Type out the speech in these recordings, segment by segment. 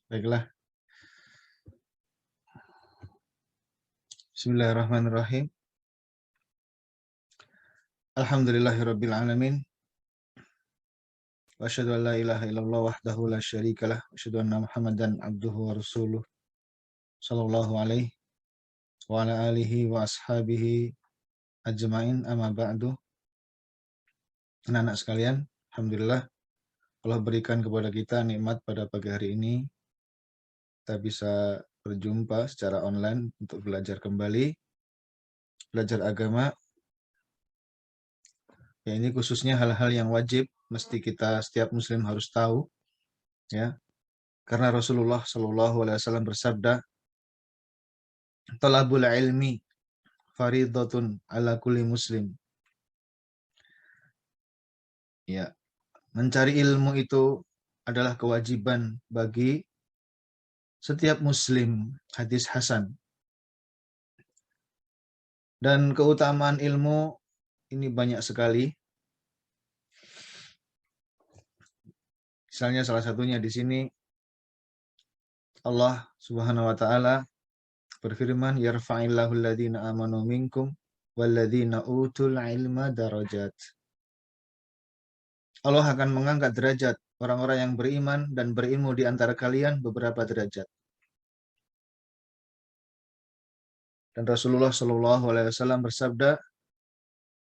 Baiklah. Bismillahirrahmanirrahim. Alhamdulillahirabbil alamin. Wa asyhadu an la ilaha illallah wahdahu la syarikalah wa asyhadu anna Muhammadan abduhu wa rasuluh sallallahu alaihi wa ala alihi wa ashabihi ajmain, amma ba'du. Anak-anak sekalian, alhamdulillah Allah berikan kepada kita nikmat pada pagi hari ini. Kita bisa berjumpa secara online untuk belajar kembali, belajar agama. Ya, ini khususnya hal-hal yang wajib mesti kita setiap muslim harus tahu, ya. Karena Rasulullah Shallallahu alaihi wasallam bersabda, "Talabul ilmi faridatun ala kulli muslim." Ya, mencari ilmu itu adalah kewajiban bagi setiap muslim. Hadis hasan. Dan keutamaan ilmu ini banyak sekali. Misalnya salah satunya di sini Allah Subhanahu wa taala berfirman, "Yarfa'illahu alladziina aamanu minkum walladziina utul ilma darajat." Allah akan mengangkat derajat orang-orang yang beriman dan berilmu di antara kalian beberapa derajat. Dan Rasulullah Shallallahu alaihi wasallam bersabda,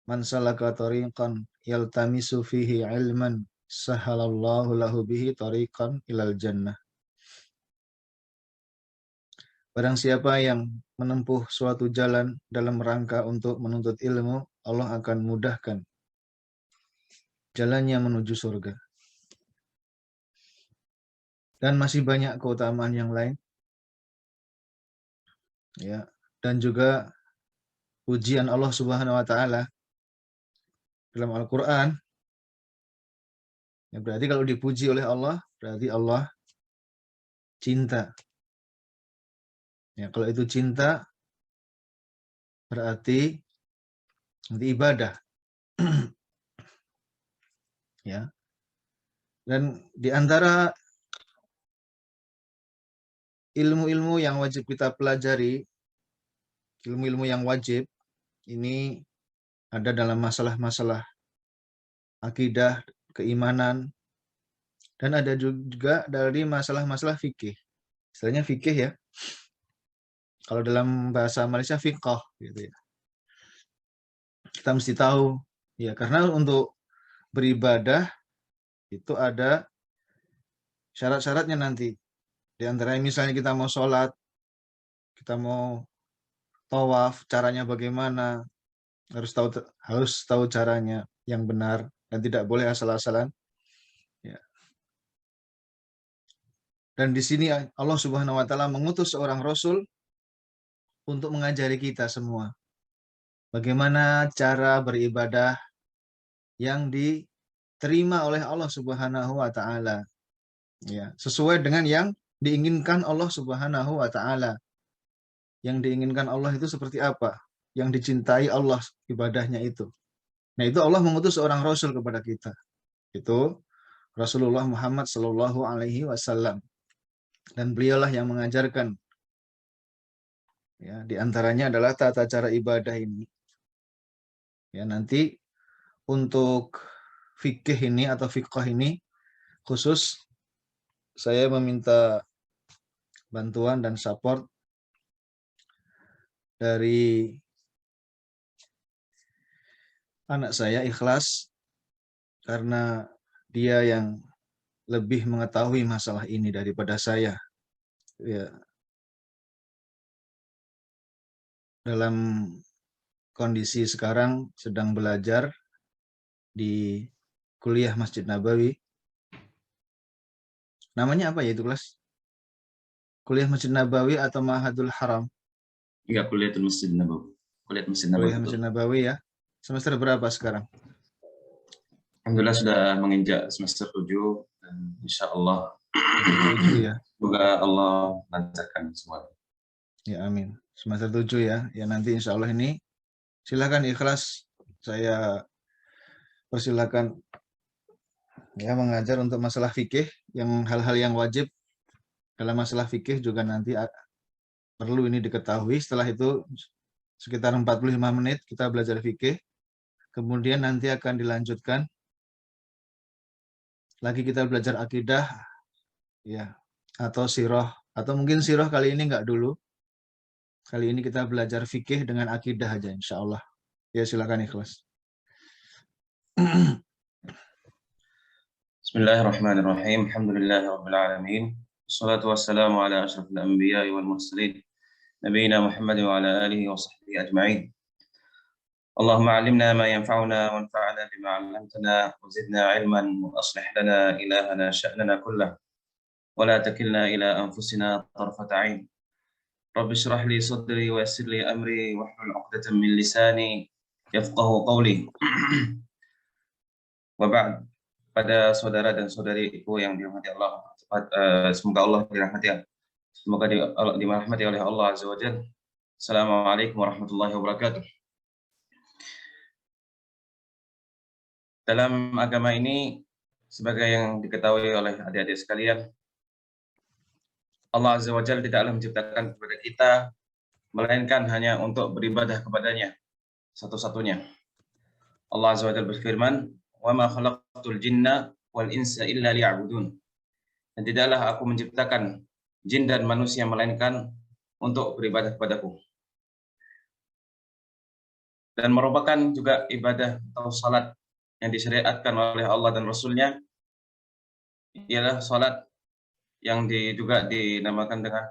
"Man salaka tariqan yaltamisu fihi ilman, sahalallahu lahu bihi tariqan ilal jannah." Barang siapa yang menempuh suatu jalan dalam rangka untuk menuntut ilmu, Allah akan mudahkan jalannya menuju surga. Dan masih banyak keutamaan yang lain. Ya, dan juga pujian Allah Subhanahu wa taala dalam Al-Qur'an. Ya, berarti kalau dipuji oleh Allah, berarti Allah cinta. Ya, kalau itu cinta berarti nanti ibadah. Ya. Dan di antara ilmu-ilmu yang wajib kita pelajari, ilmu-ilmu yang wajib ini ada dalam masalah-masalah akidah, keimanan, dan ada juga dari masalah-masalah fikih. Istilahnya fikih ya. Kalau dalam bahasa Malaysia fiqh gitu ya. Kita mesti tahu ya, karena untuk beribadah itu ada syarat-syaratnya nanti. Di antaranya misalnya kita mau sholat, kita mau tawaf, caranya bagaimana, harus tahu caranya yang benar dan tidak boleh asal-asalan. Ya. Dan di sini Allah Subhanahu wa taala mengutus seorang rasul untuk mengajari kita semua bagaimana cara beribadah yang diterima oleh Allah Subhanahu wa taala. Ya, sesuai dengan yang diinginkan Allah Subhanahu wa taala. Yang diinginkan Allah itu seperti apa? Yang dicintai Allah ibadahnya itu. Nah, itu Allah mengutus seorang rasul kepada kita. Itu Rasulullah Muhammad sallallahu alaihi wasallam. Dan beliaulah yang mengajarkan. Ya, di antaranya adalah tata cara ibadah ini. Ya, nanti untuk fikih ini atau fiqh ini khusus saya meminta bantuan dan support dari anak saya Ikhlas, karena dia yang lebih mengetahui masalah ini daripada saya. Ya, dalam kondisi sekarang sedang belajar di kuliah Masjid Nabawi. Namanya apa ya itu, kelas? Kuliah Masjid Nabawi atau Ma'hadul Haram? Iya, kuliah Masjid Nabawi. Kuliah Masjid Nabawi. Kuliah Masjid Nabawi ya. Semester berapa sekarang? Alhamdulillah sudah menginjak semester 7 dan insya Allah 7 ya. Semoga Allah lancarkan semua. Ya, amin. Semester 7 ya. Ya, nanti insya Allah ini silakan Ikhlas, saya persilakan ya mengajar untuk masalah fikih, yang hal-hal yang wajib Dalam masalah fikih juga nanti perlu ini diketahui. Setelah itu sekitar 45 menit kita belajar fikih. Kemudian nanti akan dilanjutkan lagi kita belajar akidah, ya, atau sirah, atau mungkin sirah kali ini enggak dulu. Kali ini kita belajar fikih dengan akidah aja, insya Allah. Ya, silakan Ikhlas. Bismillahirrahmanirrahim. Alhamdulillahirabbil alamin. Wassalatu wassalamu ala asyrafil anbiya'i wal mursalin. Nabiyina Muhammad wa ala alihi wa sahbihi ajma'in. Allahumma 'allimna ma yanfa'una wanfa'na bima 'allamtana wa zidna 'ilman wa aslih lana ilahana sya'nana kullah wa la takilna ila anfusina tarfata 'ain. Rabbi shrah li sadri wa yassir li amri wahlul 'uqdatam min lisani yafqahu qawli. Wa ba'd. Pada saudara dan saudariku yang dirahmati Allah, semoga Allah dirahmati, semoga dirahmati oleh Allah Azza wa Jalla. Assalamualaikum warahmatullahi wabarakatuh. Dalam agama ini, sebagai yang diketahui oleh adik-adik sekalian, Allah Azza wa Jalla tidaklah menciptakan kepada kita melainkan hanya untuk beribadah kepadanya satu-satunya. Allah Azza wa Jalla berfirman, "Wa ma khalaqtul jinna wal insa illa liya'budun." Dan tidaklah aku menciptakan jin dan manusia melainkan untuk beribadah kepadaku. Dan merupakan juga ibadah atau salat yang disyariatkan oleh Allah dan Rasul-Nya ialah salat yang juga dinamakan dengan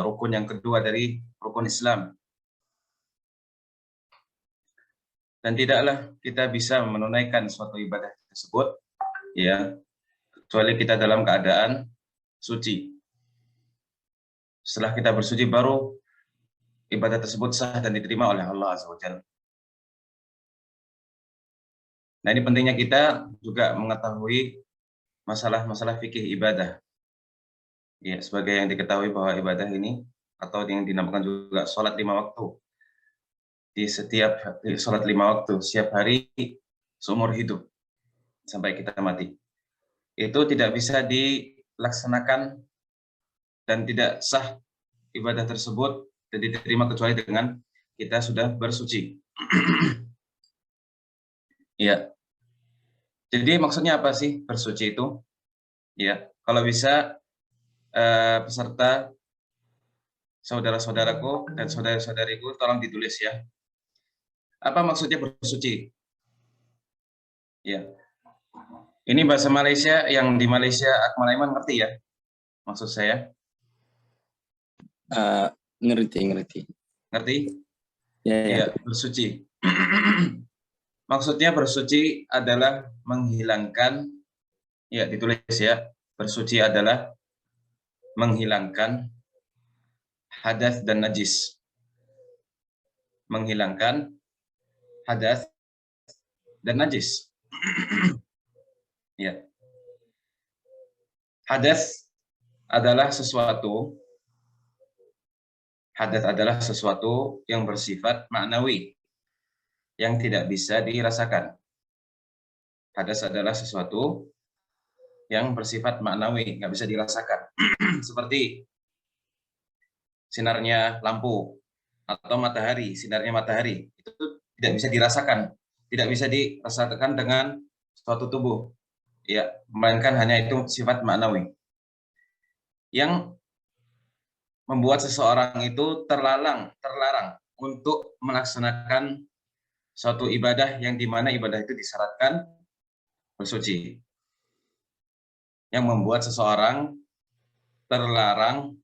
rukun yang kedua dari rukun Islam. Dan tidaklah kita bisa menunaikan suatu ibadah tersebut, ya, kecuali kita dalam keadaan suci. Setelah kita bersuci baru ibadah tersebut sah dan diterima oleh Allah Azza wa Jalla. Nah, ini pentingnya kita juga mengetahui masalah-masalah fikih ibadah. Ya, sebagai yang diketahui bahwa ibadah ini atau yang dinamakan juga sholat 5 waktu. Di setiap sholat 5 waktu, setiap hari seumur hidup sampai kita mati. Itu tidak bisa dilaksanakan dan tidak sah ibadah tersebut dan diterima kecuali dengan kita sudah bersuci. Ya. Jadi maksudnya apa sih bersuci itu? Ya, kalau bisa peserta saudara-saudaraku dan saudara-saudariku tolong ditulis ya. Apa maksudnya bersuci? Ya. Ini bahasa Malaysia, yang di Malaysia Akmal Aiman ngerti ya? Maksud saya? Ngerti. Ngerti? Ya. Ya, bersuci. Maksudnya bersuci adalah menghilangkan, ya ditulis ya, bersuci adalah menghilangkan hadas dan najis. Menghilangkan hadas dan najis. Ya. Hadas adalah sesuatu yang bersifat maknawi, yang tidak bisa dirasakan. Hadas adalah sesuatu yang bersifat maknawi, nggak bisa dirasakan. Seperti sinarnya lampu atau matahari, sinarnya matahari itu tidak bisa dirasakan, tidak bisa dirasakan dengan suatu tubuh, ya, melainkan hanya itu sifat maknawi. Yang membuat seseorang itu terlarang untuk melaksanakan suatu ibadah yang dimana ibadah itu disyaratkan bersuci. Yang membuat seseorang terlarang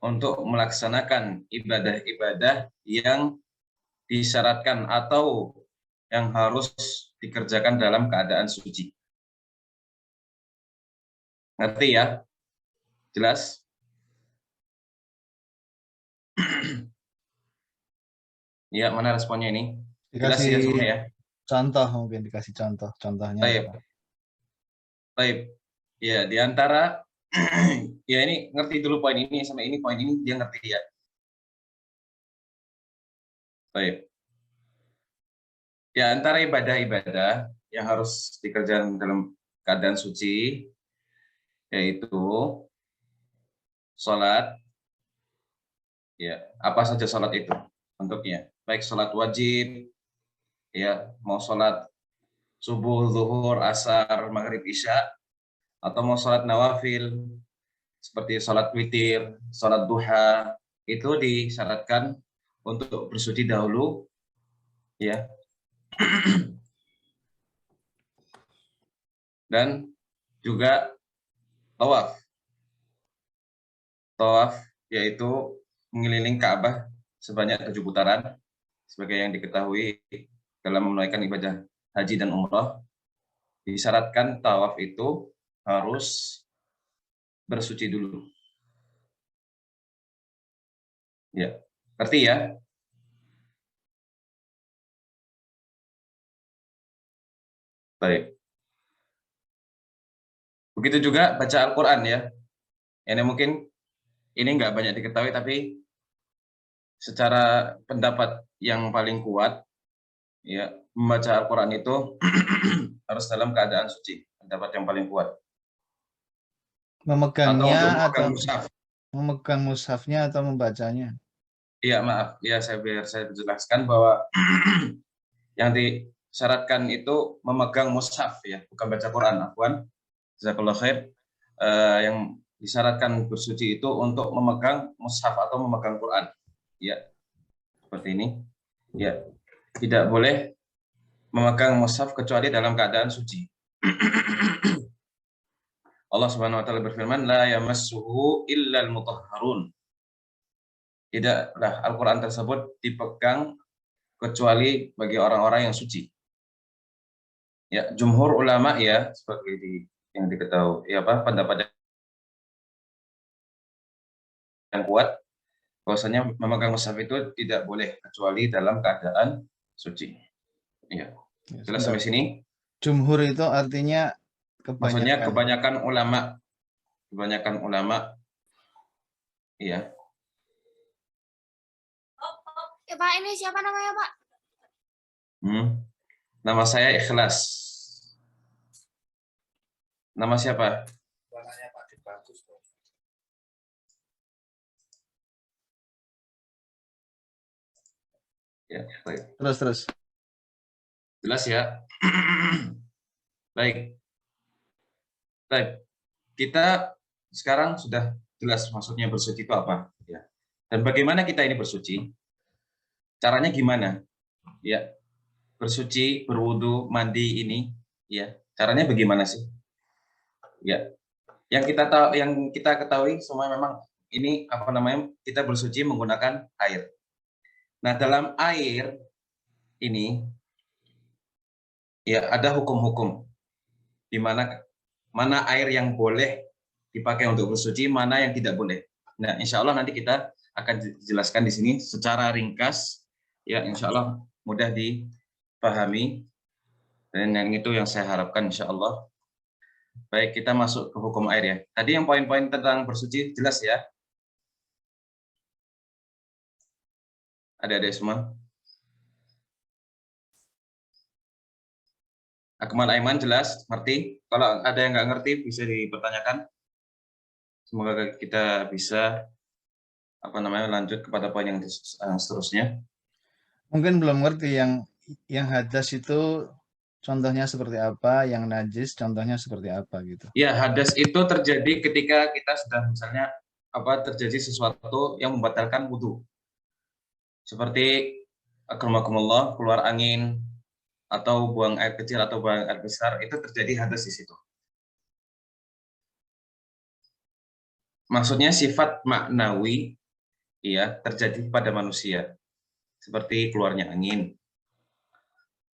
untuk melaksanakan ibadah-ibadah yang disyaratkan atau yang harus dikerjakan dalam keadaan suci. Ngerti ya? Jelas? Ya, mana responnya ini? Jelas ya semuanya ya? Contoh mungkin dikasih contohnya. Baik. Ya, di antara ya ini ngerti dulu poin ini sampai ini poin ini dia ngerti ya. Baik. Di antara ibadah-ibadah yang harus dikerjakan dalam keadaan suci yaitu sholat, ya apa saja sholat itu bentuknya, baik sholat wajib, ya mau sholat subuh, zuhur, asar, maghrib, isya, atau mau sholat nawafil seperti sholat witir, sholat duha, itu disyaratkan untuk bersuci dahulu, ya. Dan juga tawaf. Tawaf yaitu mengelilingi Ka'bah sebanyak 7 putaran, sebagai yang diketahui dalam menunaikan ibadah haji dan umrah. Disyaratkan tawaf itu harus bersuci dulu. Ya, ngerti ya? Baik. Begitu juga baca Al-Quran ya. Ini mungkin ini nggak banyak diketahui, tapi secara pendapat yang paling kuat, ya membaca Al-Quran itu harus dalam keadaan suci. Pendapat yang paling kuat. Atau Memegangnya untuk atau memegang mushaf. memegang mushafnya atau membacanya. Iya, maaf. Ya, biar saya jelaskan bahwa yang disyaratkan itu memegang mushaf ya, bukan baca Quran. Afwan. Jazakallahu khair. Yang disyaratkan bersuci itu untuk memegang mushaf atau memegang Quran. Ya, seperti ini. Ya, tidak boleh memegang mushaf kecuali dalam keadaan suci. Allah Subhanahu wa taala berfirman, la yamassuhu illal mutahharun. Tidaklah Al-Qur'an tersebut dipegang kecuali bagi orang-orang yang suci. Ya, jumhur ulama ya seperti yang diketahui, ya apa pendapat yang kuat bahwasanya memegang mushaf itu tidak boleh kecuali dalam keadaan suci. Iya. Jelas sampai sini? Jumhur itu artinya Maksudnya kebanyakan. kebanyakan ulama, iya. Ya Pak, ini siapa namanya Pak? Nama saya Ikhlas. Nama siapa? Ya, baik. Terus. Jelas ya? Baik. Baik. Kita sekarang sudah jelas maksudnya bersuci itu apa, ya. Dan bagaimana kita ini bersuci? Caranya gimana? Ya. Bersuci, berwudu, mandi ini, ya. Caranya bagaimana sih? Ya. Yang kita ketahui semua memang ini apa namanya? Kita bersuci menggunakan air. Nah, dalam air ini ya ada hukum-hukum di mana air yang boleh dipakai untuk bersuci, mana yang tidak boleh. Nah, insya Allah nanti kita akan dijelaskan di sini secara ringkas, ya insya Allah mudah dipahami, dan yang itu yang saya harapkan insya Allah. Baik, kita masuk ke hukum air ya. Tadi yang poin-poin tentang bersuci jelas ya? Ada semua? Akmal Aiman jelas, ngerti? Kalau ada yang nggak ngerti bisa dipertanyakan. Semoga kita bisa lanjut kepada poin yang seterusnya. Mungkin belum ngerti yang hadas itu contohnya seperti apa, yang najis contohnya seperti apa gitu. Ya, hadas itu terjadi ketika kita sudah misalnya terjadi sesuatu yang membatalkan wudu. Seperti akramakumullah, keluar angin atau buang air kecil atau buang air besar, itu terjadi hadas di situ. Maksudnya sifat maknawi ya terjadi pada manusia. Seperti keluarnya angin,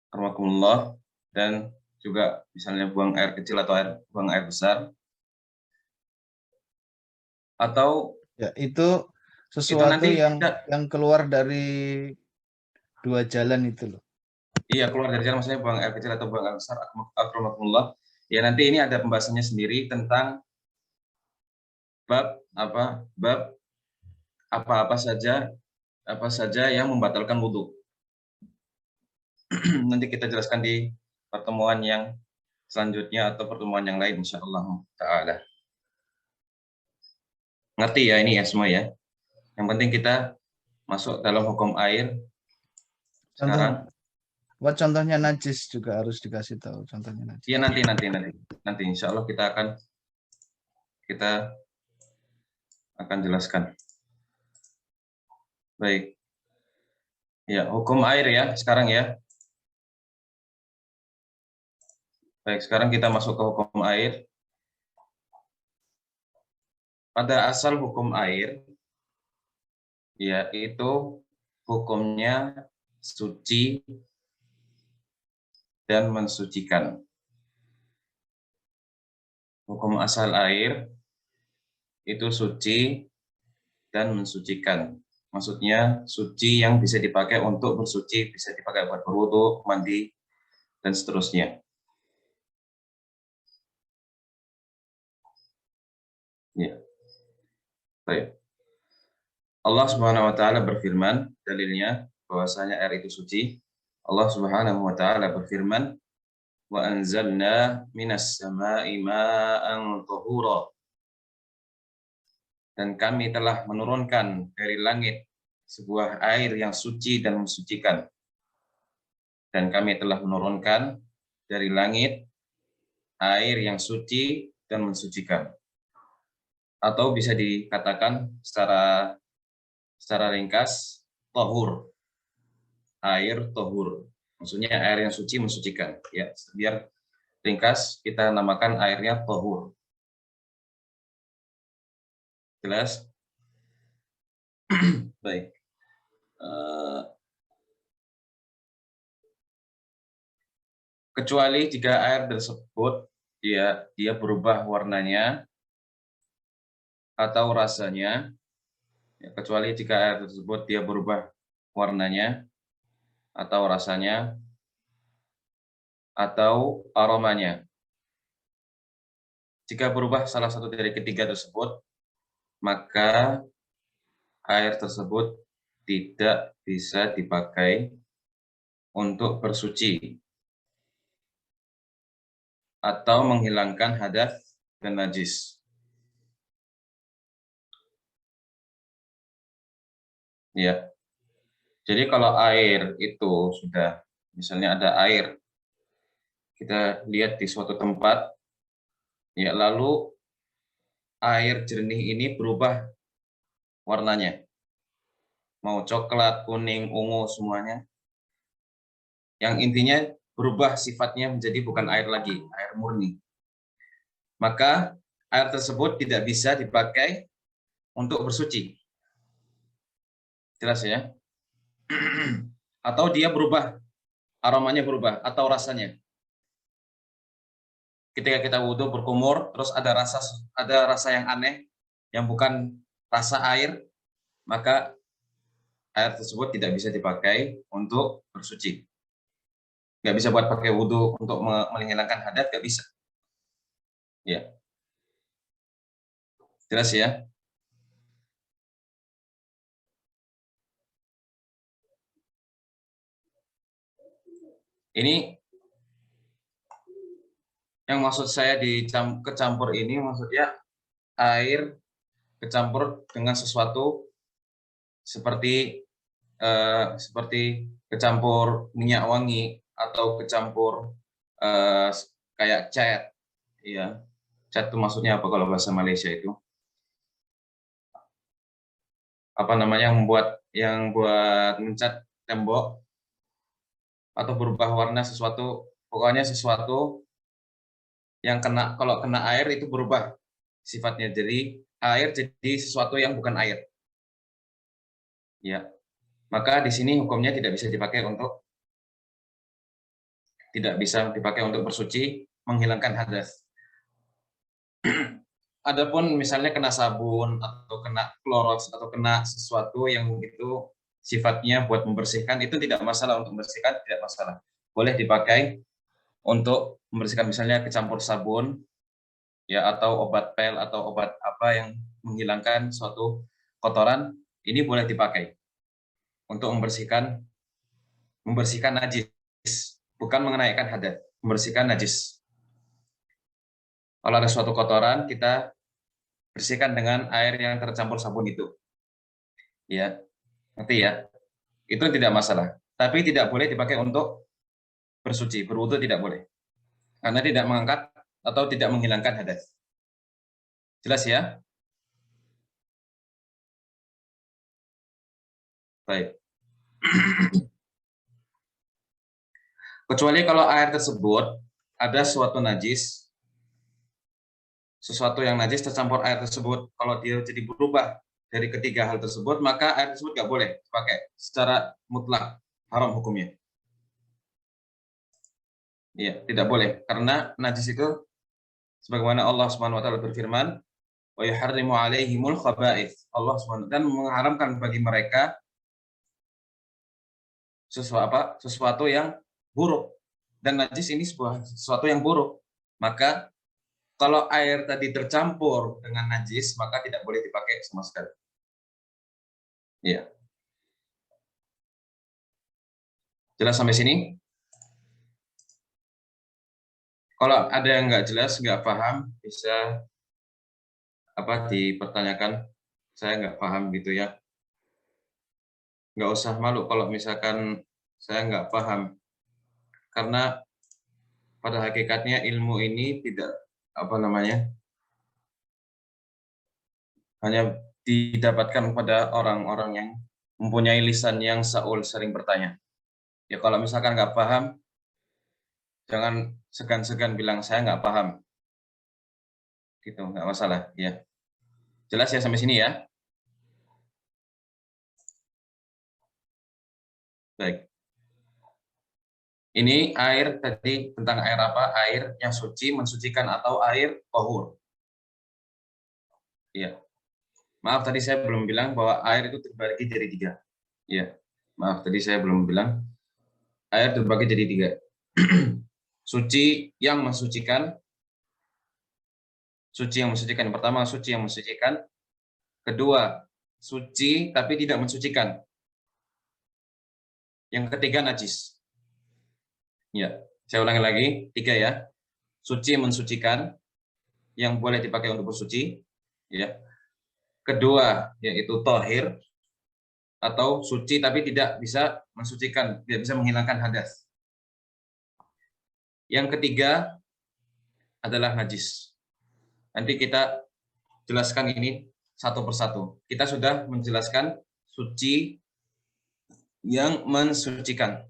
akramakumullah, dan juga misalnya buang air kecil atau buang air besar. Atau ya itu sesuatu yang keluar dari dua jalan itu loh. Iya, keluar dari jalan maksudnya buang air kecil atau buang air besar, akramakumullah. Ya nanti ini ada pembahasannya sendiri tentang bab apa saja yang membatalkan wudu. Nanti kita jelaskan di pertemuan yang selanjutnya atau pertemuan yang lain insyaallah taala. Ngerti ya ini ya semua ya. Yang penting kita masuk dalam hukum air Contoh, sekarang. buat contohnya najis juga harus dikasih tahu contohnya najis. Ya nanti insya Allah kita akan jelaskan. Baik. Ya, hukum air ya sekarang ya. Baik, sekarang kita masuk ke hukum air. Pada asal hukum air, yaitu hukumnya suci dan mensucikan. Hukum asal air itu suci dan mensucikan. Maksudnya suci yang bisa dipakai untuk bersuci, bisa dipakai buat berwudu, mandi, dan seterusnya. Ya. Baik. Allah Subhanahu wa taala berfirman, dalilnya bahwasanya air itu suci. Allah Subhanahu wa taala berfirman, "Wa anzalna minas sama'i ma'an tahura." Dan kami telah menurunkan dari langit sebuah air yang suci dan mensucikan. Dan kami telah menurunkan dari langit air yang suci dan mensucikan. Atau bisa dikatakan secara ringkas, tahur. Air tahur. Maksudnya air yang suci mensucikan. Ya, biar ringkas kita namakan airnya tahur. Jelas? Baik. Kecuali jika air tersebut dia berubah warnanya atau rasanya, ya, kecuali jika air tersebut dia berubah warnanya atau rasanya atau aromanya. Jika berubah salah satu dari ketiga tersebut, maka air tersebut tidak bisa dipakai untuk bersuci atau menghilangkan hadas dan najis. Ya. Jadi kalau air itu sudah, misalnya ada air, kita lihat di suatu tempat, ya lalu air jernih ini berubah warnanya. Mau coklat, kuning, ungu, semuanya. Yang intinya berubah sifatnya menjadi bukan air lagi, air murni. Maka air tersebut tidak bisa dipakai untuk bersuci. Jelas ya? Atau dia berubah, aromanya berubah, atau rasanya. Ketika kita wudhu berkumur, terus ada rasa yang aneh, yang bukan rasa air, maka air tersebut tidak bisa dipakai untuk bersuci. Nggak bisa buat pakai wudhu untuk menghilangkan hadas, nggak bisa. Ya. Jelas ya? Ini yang maksud saya kecampur ini maksudnya air kecampur dengan sesuatu seperti kecampur minyak wangi atau kecampur kayak cat, ya. Cat itu maksudnya apa kalau bahasa Malaysia itu? Apa namanya yang buat mencat tembok atau berubah warna sesuatu, pokoknya sesuatu yang kalau kena air itu berubah sifatnya, jadi air jadi sesuatu yang bukan air. Ya. Maka di sini hukumnya tidak bisa dipakai untuk bersuci, menghilangkan hadas. Adapun misalnya kena sabun atau kena Clorox atau kena sesuatu yang itu sifatnya buat membersihkan, itu tidak masalah, untuk membersihkan tidak masalah. Boleh dipakai untuk membersihkan, misalnya kecampur sabun ya, atau obat pel atau obat apa yang menghilangkan suatu kotoran, ini boleh dipakai untuk membersihkan najis, bukan mengenaikan hadas, membersihkan najis. Kalau ada suatu kotoran, kita bersihkan dengan air yang tercampur sabun itu. Ya, ngerti ya? Itu tidak masalah. Tapi tidak boleh dipakai untuk bersuci, berwudu tidak boleh. Karena tidak mengangkat atau tidak menghilangkan hadas. Jelas ya? Baik. Kecuali kalau air tersebut ada suatu najis, sesuatu yang najis tercampur air tersebut, kalau dia jadi berubah dari ketiga hal tersebut, maka air tersebut nggak boleh dipakai secara mutlak, haram hukumnya. Iya, tidak boleh karena najis itu sebagaimana Allah Subhanahu wa taala berfirman, wa yuharrimu 'alaihimul khaba'its. Allah Subhanahu dan mengharamkan bagi mereka sesuatu yang buruk. Dan najis ini sesuatu yang buruk. Maka kalau air tadi tercampur dengan najis, maka tidak boleh dipakai sama sekali. Iya. Jelas sampai sini? Kalau ada yang nggak jelas, nggak paham, bisa dipertanyakan. Saya nggak paham gitu ya. Nggak usah malu kalau misalkan saya nggak paham. Karena pada hakikatnya ilmu ini tidak hanya didapatkan pada orang-orang yang mempunyai lisan yang saul, sering bertanya. Ya kalau misalkan nggak paham, jangan segan-segan bilang saya nggak paham. Gitu, nggak masalah. Ya. Jelas ya sampai sini ya? Baik. Ini air tadi tentang air apa? Air yang suci, mensucikan atau air tahur. Iya. Maaf tadi saya belum bilang bahwa air itu terbagi jadi 3. Iya. Maaf tadi saya belum bilang. Air terbagi jadi 3. Suci yang mensucikan. Suci yang mensucikan. Yang pertama suci yang mensucikan. Kedua, suci tapi tidak mensucikan. Yang ketiga najis. Ya, saya ulangi lagi, 3 ya. Suci mensucikan yang boleh dipakai untuk bersuci, ya. Kedua yaitu tahir atau suci tapi tidak bisa mensucikan, tidak bisa menghilangkan hadas. Yang ketiga adalah najis. Nanti kita jelaskan ini satu persatu. Kita sudah menjelaskan suci yang mensucikan.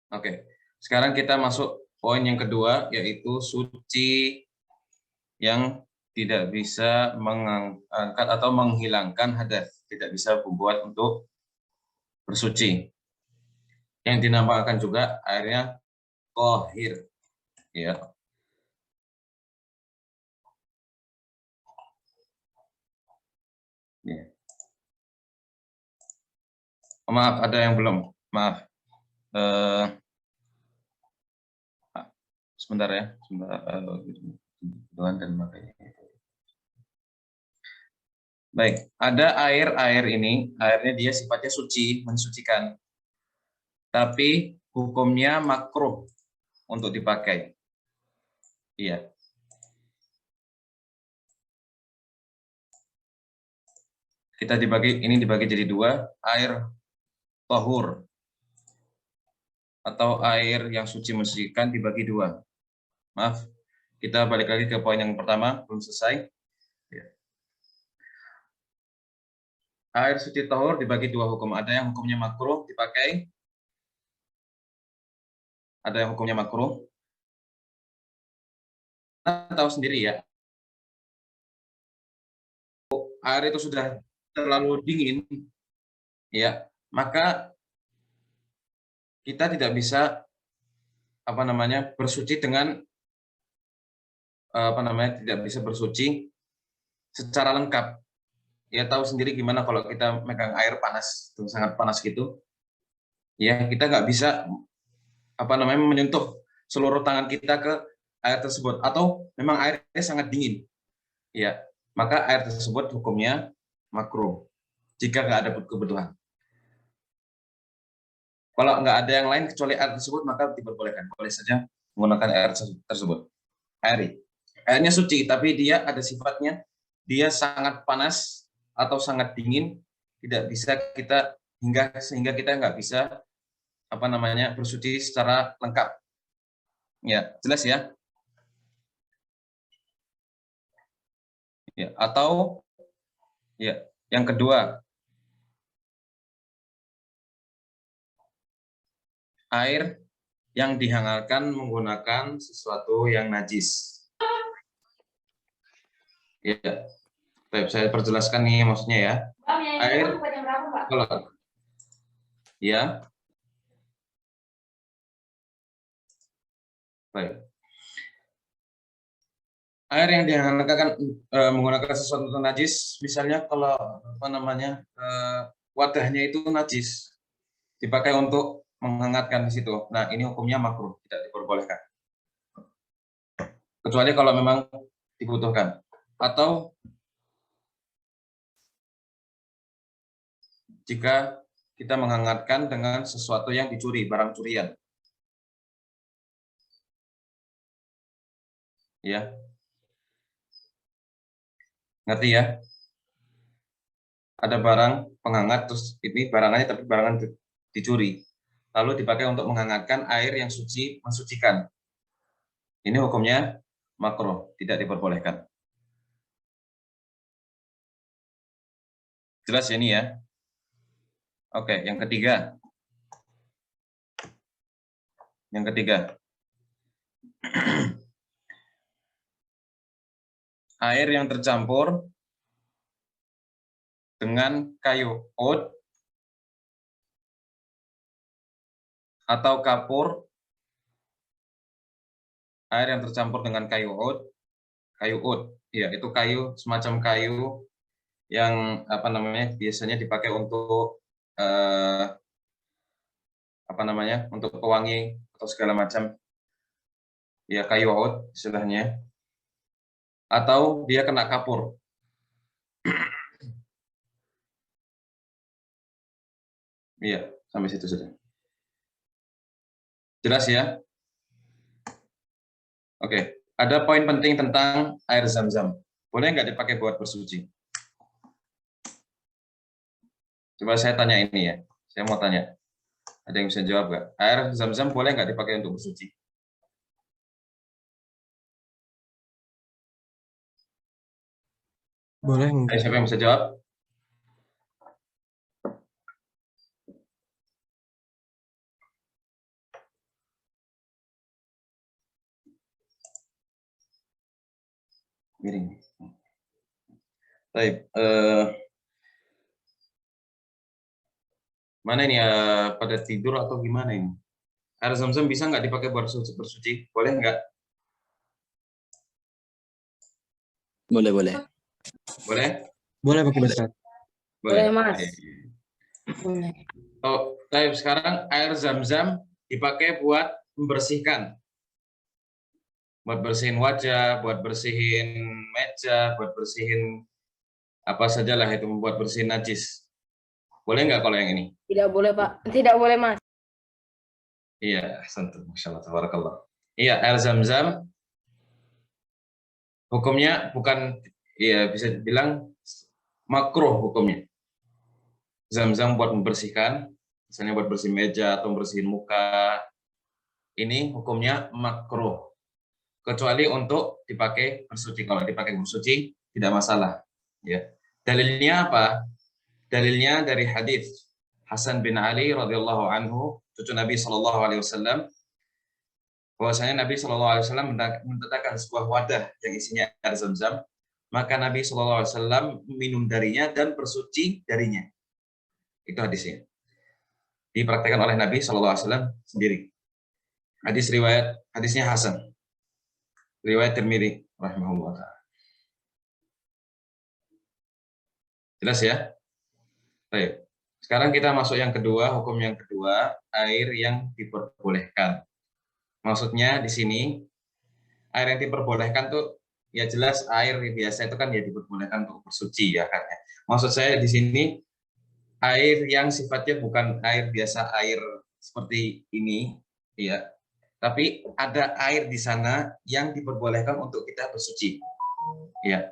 Oke, sekarang kita masuk poin yang kedua, yaitu suci yang tidak bisa mengangkat atau menghilangkan hadas, tidak bisa membuat untuk bersuci. Yang dinamakan juga airnya tahir. Ya. Ya. Maaf, ada yang belum. Maaf. Sebentar ya, sebentar. Dan makanya. Baik, ada air ini, airnya dia sifatnya suci, mensucikan. Tapi hukumnya makruh untuk dipakai. Iya. Ini dibagi jadi 2, air tahur atau air yang suci mensucikan dibagi 2. Maaf, kita balik lagi ke poin yang pertama, belum selesai. Ya. Air suci tahur dibagi 2 hukum. Ada yang hukumnya makruh dipakai, ada yang hukumnya makruh. Kita tahu sendiri ya, air itu sudah terlalu dingin, ya, maka kita tidak bisa bersuci dengan tidak bisa bersuci secara lengkap. Ya tahu sendiri gimana kalau kita megang air panas, sangat panas gitu. Ya kita nggak bisa menyentuh seluruh tangan kita ke air tersebut, atau memang airnya sangat dingin. Ya, maka air tersebut hukumnya makruh jika nggak ada kebutuhan. Kalau nggak ada yang lain kecuali air tersebut, maka diperbolehkan, boleh saja menggunakan air tersebut. Air. airnya suci, tapi dia ada sifatnya, dia sangat panas atau sangat dingin, tidak bisa kita sehingga kita nggak bisa bersuci secara lengkap. Ya, jelas ya? Ya, atau ya, yang kedua, air yang dihangatkan menggunakan sesuatu yang najis. Ya, baik, saya perjelaskan nih maksudnya ya. Air, kalau ya, baik. Air yang dihangatkan menggunakan sesuatu yang najis, misalnya kalau wadahnya itu najis, dipakai untuk menghangatkan di situ. Nah, ini hukumnya makruh, tidak diperbolehkan. Kecuali kalau memang dibutuhkan. Atau jika kita menghangatkan dengan sesuatu yang dicuri, barang curian. Ya. Ngerti ya? Ada barang penghangat, terus ini barangannya tapi barangan dicuri. Lalu dipakai untuk menghangatkan air yang suci, mensucikan. Ini hukumnya makruh, tidak diperbolehkan. Jelas ya ini ya? Oke, yang ketiga. Yang ketiga. Air yang tercampur dengan kayu oud atau kapur. Air yang tercampur dengan kayu oud, ya itu kayu, semacam kayu yang biasanya dipakai untuk untuk pewangi atau segala macam, ya kayu oud istilahnya, atau dia kena kapur. Iya, sampai situ sudah. Jelas ya? Oke, ada poin penting tentang air zam-zam. Boleh nggak dipakai buat bersuci? Coba saya tanya ini ya, saya mau tanya. Ada yang bisa jawab nggak? Air zam-zam boleh nggak dipakai untuk bersuci? Boleh Ayo, enggak? siapa yang bisa jawab? Miring. Baik, mana ini ya, pada tidur atau gimana ini? Air zam-zam bisa nggak dipakai buat bersuci? Boleh nggak? Boleh, boleh. Boleh? Boleh pakai Ustaz. Boleh, Mas. Boleh. Oh, baik, sekarang air zam-zam dipakai buat membersihkan. Buat bersihin wajah, buat bersihin meja, buat bersihin apa sajalah itu, membuat bersihin najis. Boleh nggak kalau yang ini? Tidak boleh, Pak. Tidak boleh, Mas. Iya, santai, Masya Allah, tabarakallah. Iya, air zam-zam hukumnya bukan, ya bisa dibilang makruh hukumnya. Zam-zam buat membersihkan, misalnya buat bersih meja atau bersihin muka, ini hukumnya makruh. Kecuali untuk dipakai bersuci. Kalau dipakai bersuci tidak masalah. Ya. Dalilnya apa? Dalilnya dari hadis Hasan bin Ali radhiyallahu anhu, cucu Nabi Shallallahu Alaihi Wasallam, bahwasanya Nabi Shallallahu Alaihi Wasallam meletakkan sebuah wadah yang isinya air zam-zam, maka Nabi Shallallahu Alaihi Wasallam minum darinya dan bersuci darinya. Itu hadisnya. Dipraktekkan oleh Nabi Shallallahu Alaihi Wasallam sendiri. Hadisnya Hasan. Riwayat Tirmidzi rahimahullah ta'ala. Jelas ya? Baik. Sekarang kita masuk yang kedua, hukum yang kedua, air yang diperbolehkan. Maksudnya di sini air yang diperbolehkan tuh ya jelas air biasa itu kan ya diperbolehkan untuk bersuci ya kan. Maksud saya di sini air yang sifatnya bukan air biasa, air seperti ini ya. Tapi ada air di sana yang diperbolehkan untuk kita bersuci. Ya.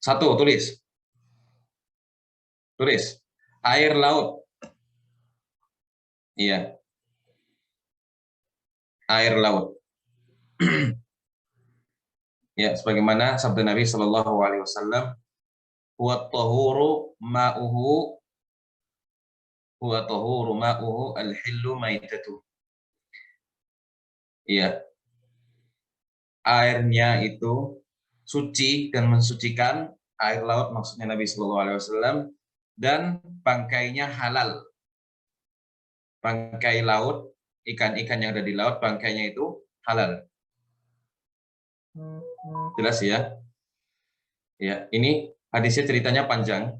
Satu, tulis. Tulis. Air laut. Iya. Air laut. Ya, sebagaimana sabda Nabi Shallallahu Alaihi Wasallam, huwa tahuru ma'uhu al-hillu maitatu. Iya, airnya itu suci dan mensucikan, air laut maksudnya Nabi Shallallahu Alaihi Wasallam, dan bangkainya halal. Bangkai laut, ikan-ikan yang ada di laut, bangkainya itu halal. Jelas ya? Ya, ini hadisnya ceritanya panjang.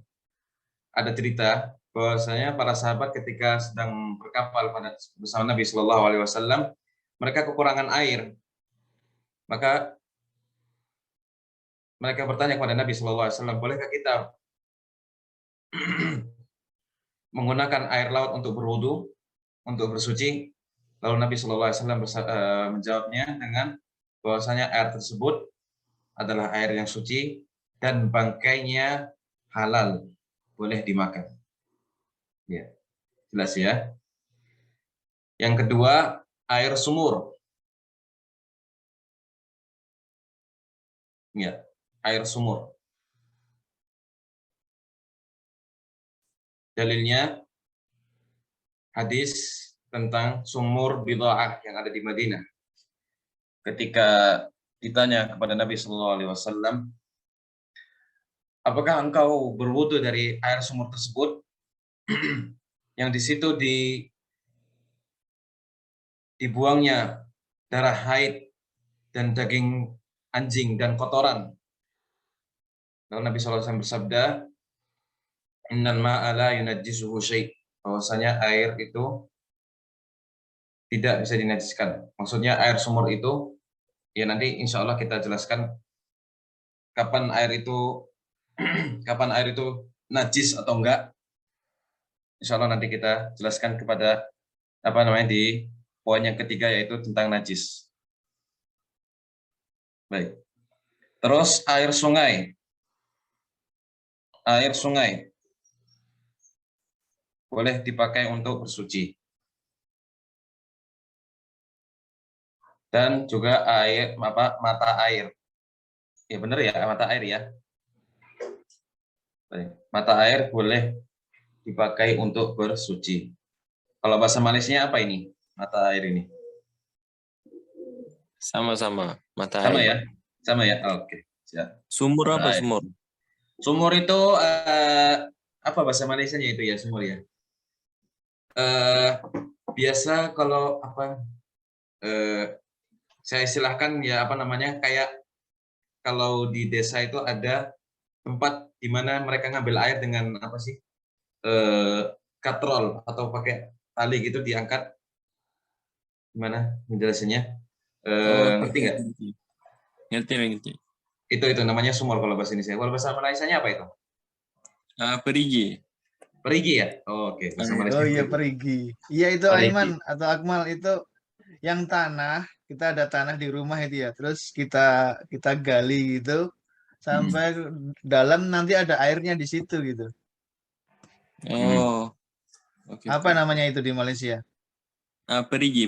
Ada cerita bahwasanya para sahabat ketika sedang berkapal bersama Nabi Shallallahu Alaihi Wasallam, mereka kekurangan air. Maka mereka bertanya kepada Nabi Shallallahu Alaihi Wasallam, bolehkah kita menggunakan air laut untuk berwudu, untuk bersuci? Lalu Nabi Shallallahu Alaihi Wasallam menjawabnya dengan bahwasanya air tersebut adalah air yang suci dan bangkainya halal, boleh dimakan. Ya, jelas ya. Yang kedua, air sumur. Ya, air sumur. Dalilnya hadis tentang sumur Bida'ah yang ada di Madinah. Ketika ditanya kepada Nabi Shallallahu Alaihi Wasallam, apakah engkau berwudu dari air sumur tersebut? Yang di situ dibuangnya darah haid dan daging anjing dan kotoran. Lalu Nabi SAW bersabda, innal ma'a la yunajjisuhu syai', bahwasanya air itu tidak bisa dinajiskan. Maksudnya air sumur itu, ya nanti insya Allah kita jelaskan kapan air itu najis atau enggak. Insya Allah nanti kita jelaskan kepada di poin yang ketiga, yaitu tentang najis. Baik. Terus air sungai. Air sungai boleh dipakai untuk bersuci. Dan juga mata air. Ya benar ya, mata air ya. Baik. Mata air boleh dipakai untuk bersuci. Kalau bahasa Malaysianya apa ini? Mata air ini. Sama-sama. Mata Sama air. ya? Sama ya? Oke. Siap. Sumur Mata apa air. sumur? Sumur itu apa bahasa Malaysianya itu ya, sumur ya? Biasa kalau saya istilahkan ya kayak kalau di desa itu ada tempat di mana mereka ngambil air dengan katrol atau pakai tali gitu diangkat. Gimana menjelaskannya? Ngerti nggak? Ngerti. Itu namanya sumur kalau bahasa Indonesia. Kalau bahasa Malaysianya apa itu? Perigi. Perigi ya? Oh, oke. Bahasa Malaysia. Oh iya, perigi. Iya itu Perigi. Aiman atau Akmal, itu yang tanah, kita ada tanah di rumah itu ya. Terus kita gali gitu sampai dalam, nanti ada airnya di situ gitu. Oh. Oke. Apa namanya itu di Malaysia? Perigi.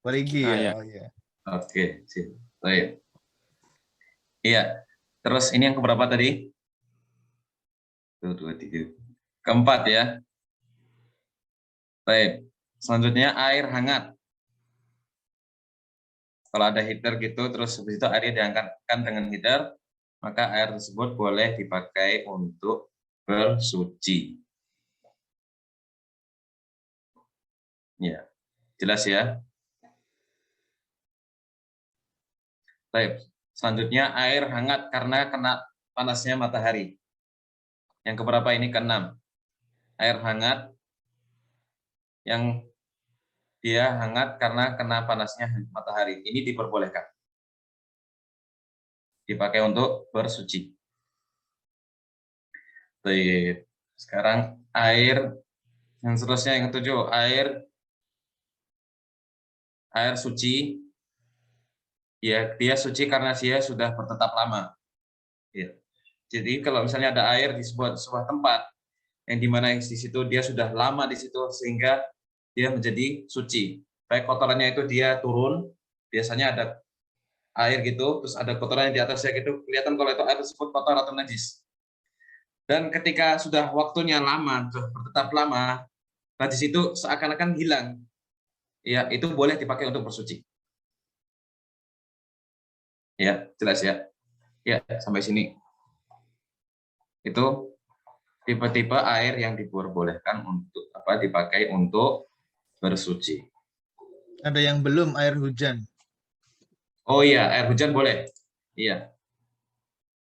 Perigi ya. Ya. Oh iya. Oke, sip. Baik. Iya. Terus ini yang keberapa tadi? 1, 2, 3. Keempat ya. Baik. Selanjutnya air hangat. Kalau ada heater gitu, terus habis itu airnya diangkatkan dengan heater, maka air tersebut boleh dipakai untuk bersuci. Ya, jelas ya. Baik. Selanjutnya air hangat karena kena panasnya matahari. Yang keberapa ini? Keenam. Air hangat yang dia hangat karena kena panasnya matahari. Ini diperbolehkan dipakai untuk bersuci. Baik. Sekarang air yang seterusnya, yang ketujuh, air air suci, ya dia suci karena dia sudah bertetap lama. Ya. Jadi kalau misalnya ada air di sebuah tempat yang dimana di situ dia sudah lama di situ sehingga dia menjadi suci. Baik kotorannya itu dia turun, biasanya ada air gitu, terus ada kotoran yang di atasnya gitu, kelihatan kalau itu air tersebut kotor atau najis. Dan ketika sudah waktunya lama, sudah bertetap lama, najis itu seakan-akan hilang. Ya, itu boleh dipakai untuk bersuci. Ya, jelas ya. Ya, sampai sini. Itu tipe-tipe air yang diperbolehkan untuk dipakai untuk bersuci. Ada yang belum, air hujan. Oh iya, air hujan boleh. Iya.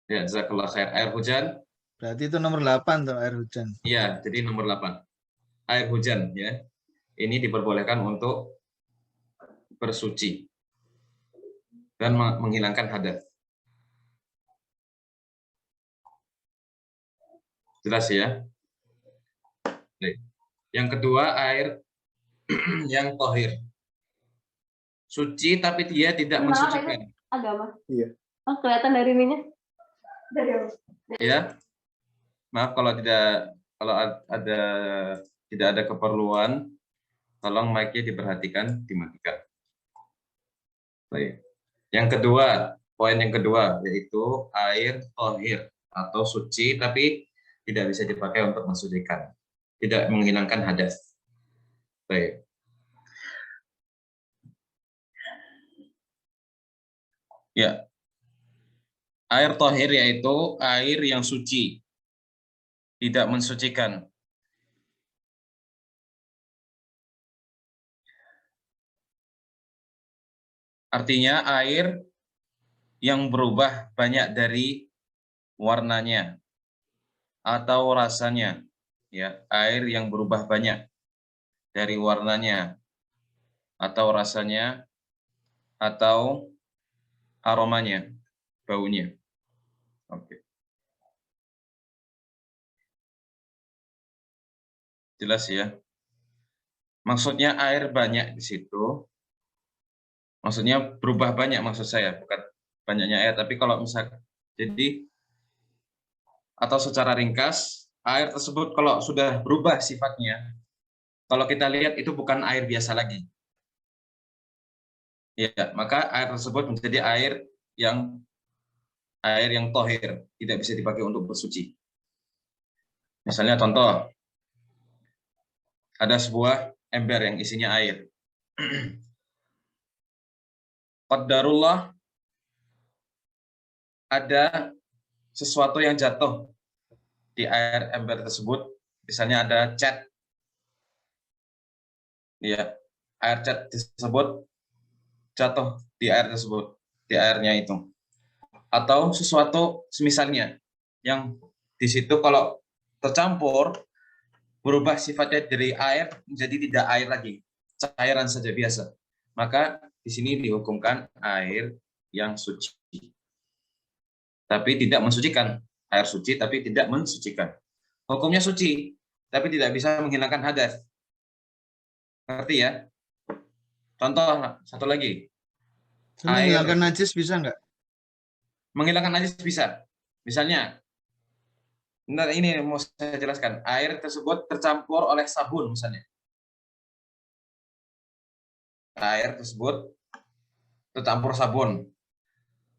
Ya, jazakallah khair. Air hujan. Berarti itu nomor 8 tuh, air hujan. Iya, jadi nomor 8. Air hujan ya. Ini diperbolehkan untuk bersuci dan menghilangkan hadas. Jelas ya? Yang kedua, air yang tohir. Suci tapi dia tidak mensucikan. Agama. Iya. Oh, kelihatan dari ininya. Ya. Maaf kalau tidak ada keperluan, tolong mic-nya diperhatikan, dimatikan. Baik. Yang kedua, poin yang kedua yaitu air tohir atau suci tapi tidak bisa dipakai untuk mensucikan, tidak menghilangkan hadas. Baik. Ya. Air tohir yaitu air yang suci, tidak mensucikan. Artinya air yang berubah banyak dari warnanya atau rasanya. Ya, air yang berubah banyak dari warnanya atau rasanya atau aromanya, baunya. Oke. Jelas ya? Maksudnya air banyak di situ. Maksudnya berubah banyak maksud saya, bukan banyaknya air, tapi kalau misal jadi atau secara ringkas, air tersebut kalau sudah berubah sifatnya, kalau kita lihat itu bukan air biasa lagi. Ya, maka air tersebut menjadi air yang tohir, tidak bisa dipakai untuk bersuci. Misalnya contoh, ada sebuah ember yang isinya air. Qadarullah, ada sesuatu yang jatuh di air ember tersebut, misalnya ada cat. Ya, air cat tersebut jatuh di air tersebut, di airnya itu. Atau sesuatu semisalnya yang di situ kalau tercampur berubah sifatnya dari air menjadi tidak air lagi, cairan saja biasa. Maka di sini dihukumkan air yang suci. Tapi tidak mensucikan. Air suci tapi tidak mensucikan. Hukumnya suci, tapi tidak bisa menghilangkan hadas. Ngerti ya? Contoh satu lagi. Menghilangkan najis bisa nggak? Menghilangkan najis bisa. Misalnya, benar ini mau saya jelaskan. Air tersebut tercampur oleh sabun misalnya. Air tersebut tercampur sabun,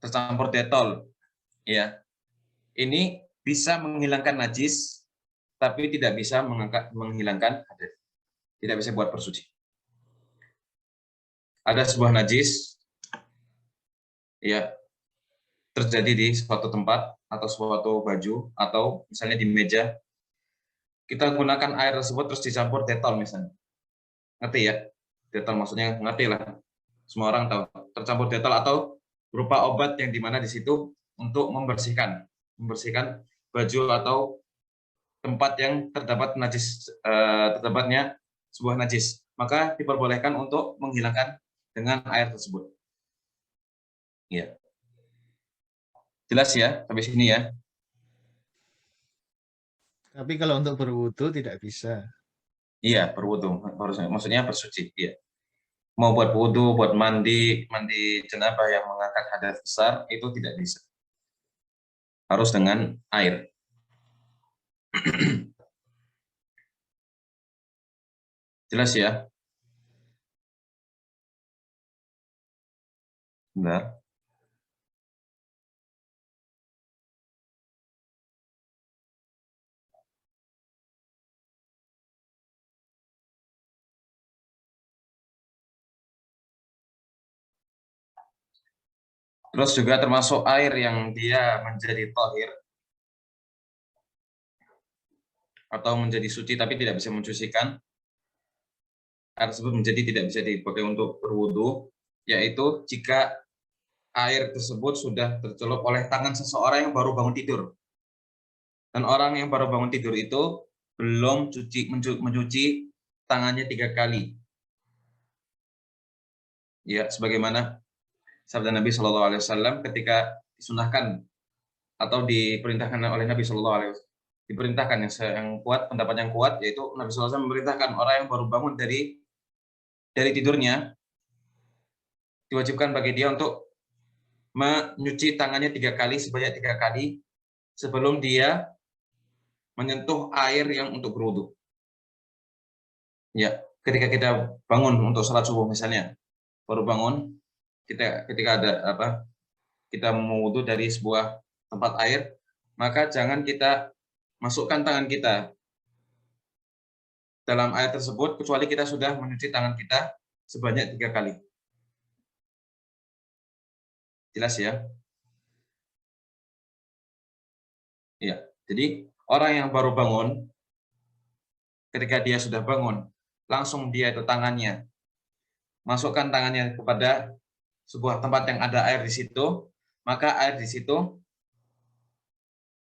tercampur detol. Ya. Ini bisa menghilangkan najis, tapi tidak bisa menghilangkan hadas. Tidak bisa buat bersuci. Ada sebuah najis, ya, terjadi di suatu tempat atau suatu baju atau misalnya di meja, kita gunakan air tersebut terus dicampur detol misalnya. Ngerti ya? Detol maksudnya ngerti lah. Semua orang tahu. Tercampur detol atau berupa obat yang dimana di situ untuk membersihkan baju atau tempat yang terdapat najis, terdapatnya sebuah najis. Maka diperbolehkan untuk menghilangkan dengan air tersebut. Ya. Jelas ya sampai sini ya. Tapi kalau untuk berwudu tidak bisa. Iya, berwudu. Maksudnya bersuci. Iya. mau buat wudhu, buat mandi janabah yang mengangkat hadas besar, itu tidak bisa. Harus dengan air. Jelas ya? Benar. Terus juga termasuk air yang dia menjadi tahir atau menjadi suci tapi tidak bisa mencucikan, air tersebut menjadi tidak bisa dipakai untuk berwudu, yaitu jika air tersebut sudah tercelup oleh tangan seseorang yang baru bangun tidur. Dan orang yang baru bangun tidur itu belum mencuci tangannya 3 kali. Ya, sebagaimana sabda Nabi Shallallahu Alaihi Wasallam ketika disunahkan atau diperintahkan oleh Nabi Shallallahu Alaihi Wasallam, diperintahkan yang kuat, pendapat yang kuat, yaitu Nabi Shallallahu Alaihi Wasallam memerintahkan orang yang baru bangun dari tidurnya, diwajibkan bagi dia untuk mencuci tangannya 3 kali, sebanyak 3 kali sebelum dia menyentuh air yang untuk berwudu. Ya, ketika kita bangun untuk sholat subuh misalnya, baru bangun, ketika kita mau wudu dari sebuah tempat air, maka jangan kita masukkan tangan kita dalam air tersebut kecuali kita sudah mencuci tangan kita sebanyak 3 kali. Jelas ya? Iya. Jadi orang yang baru bangun, ketika dia sudah bangun, langsung dia itu tangannya, masukkan tangannya kepada sebuah tempat yang ada air di situ, maka air di situ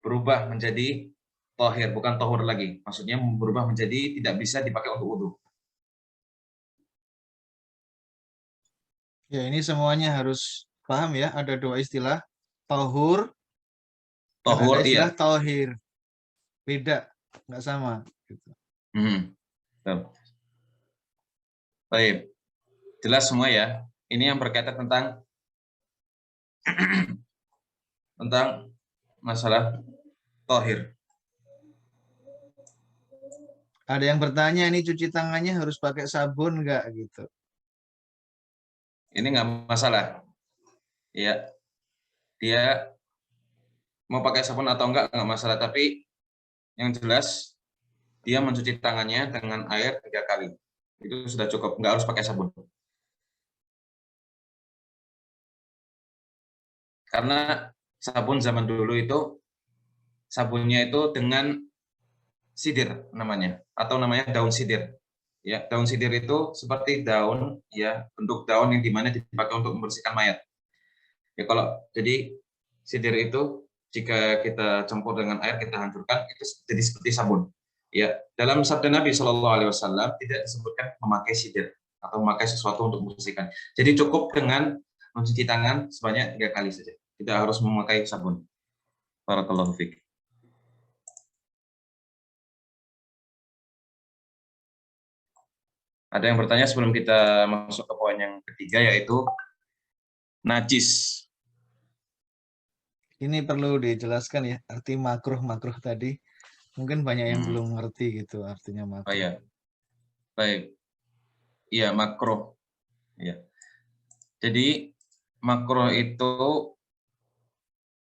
berubah menjadi tohir, bukan tohur lagi. Maksudnya berubah menjadi tidak bisa dipakai untuk wudhu. Ya, ini semuanya harus paham ya, ada 2 istilah, tohur, dan ada Tohur, istilah iya. tohir. Beda, nggak sama. Gitu. Baik, jelas semua ya. Ini yang berkaitan tentang masalah tohir. Ada yang bertanya, ini cuci tangannya harus pakai sabun nggak gitu? Ini nggak masalah. Ya, dia mau pakai sabun atau nggak masalah. Tapi yang jelas dia mencuci tangannya dengan air 3 kali. Itu sudah cukup, nggak harus pakai sabun. Karena sabun zaman dulu itu, sabunnya itu dengan sidir namanya, atau namanya daun sidir. Ya, daun sidir itu seperti daun, ya, bentuk daun yang dimana dipakai untuk membersihkan mayat. Ya, jadi sidir itu jika kita campur dengan air, kita hancurkan, itu jadi seperti sabun. Ya, dalam sabda Nabi Shallallahu Alaihi Wasallam tidak disebutkan memakai sidir atau memakai sesuatu untuk membersihkan. Jadi cukup dengan mencuci tangan sebanyak 3 kali saja. Tidak harus memakai sabun. Barakallahu fiik. Ada yang bertanya sebelum kita masuk ke poin yang ketiga, yaitu najis. Ini perlu dijelaskan ya, arti makruh tadi. Mungkin banyak yang belum ngerti gitu artinya makruh. Oh ya, baik. Iya, makruh. Ya. Jadi makruh itu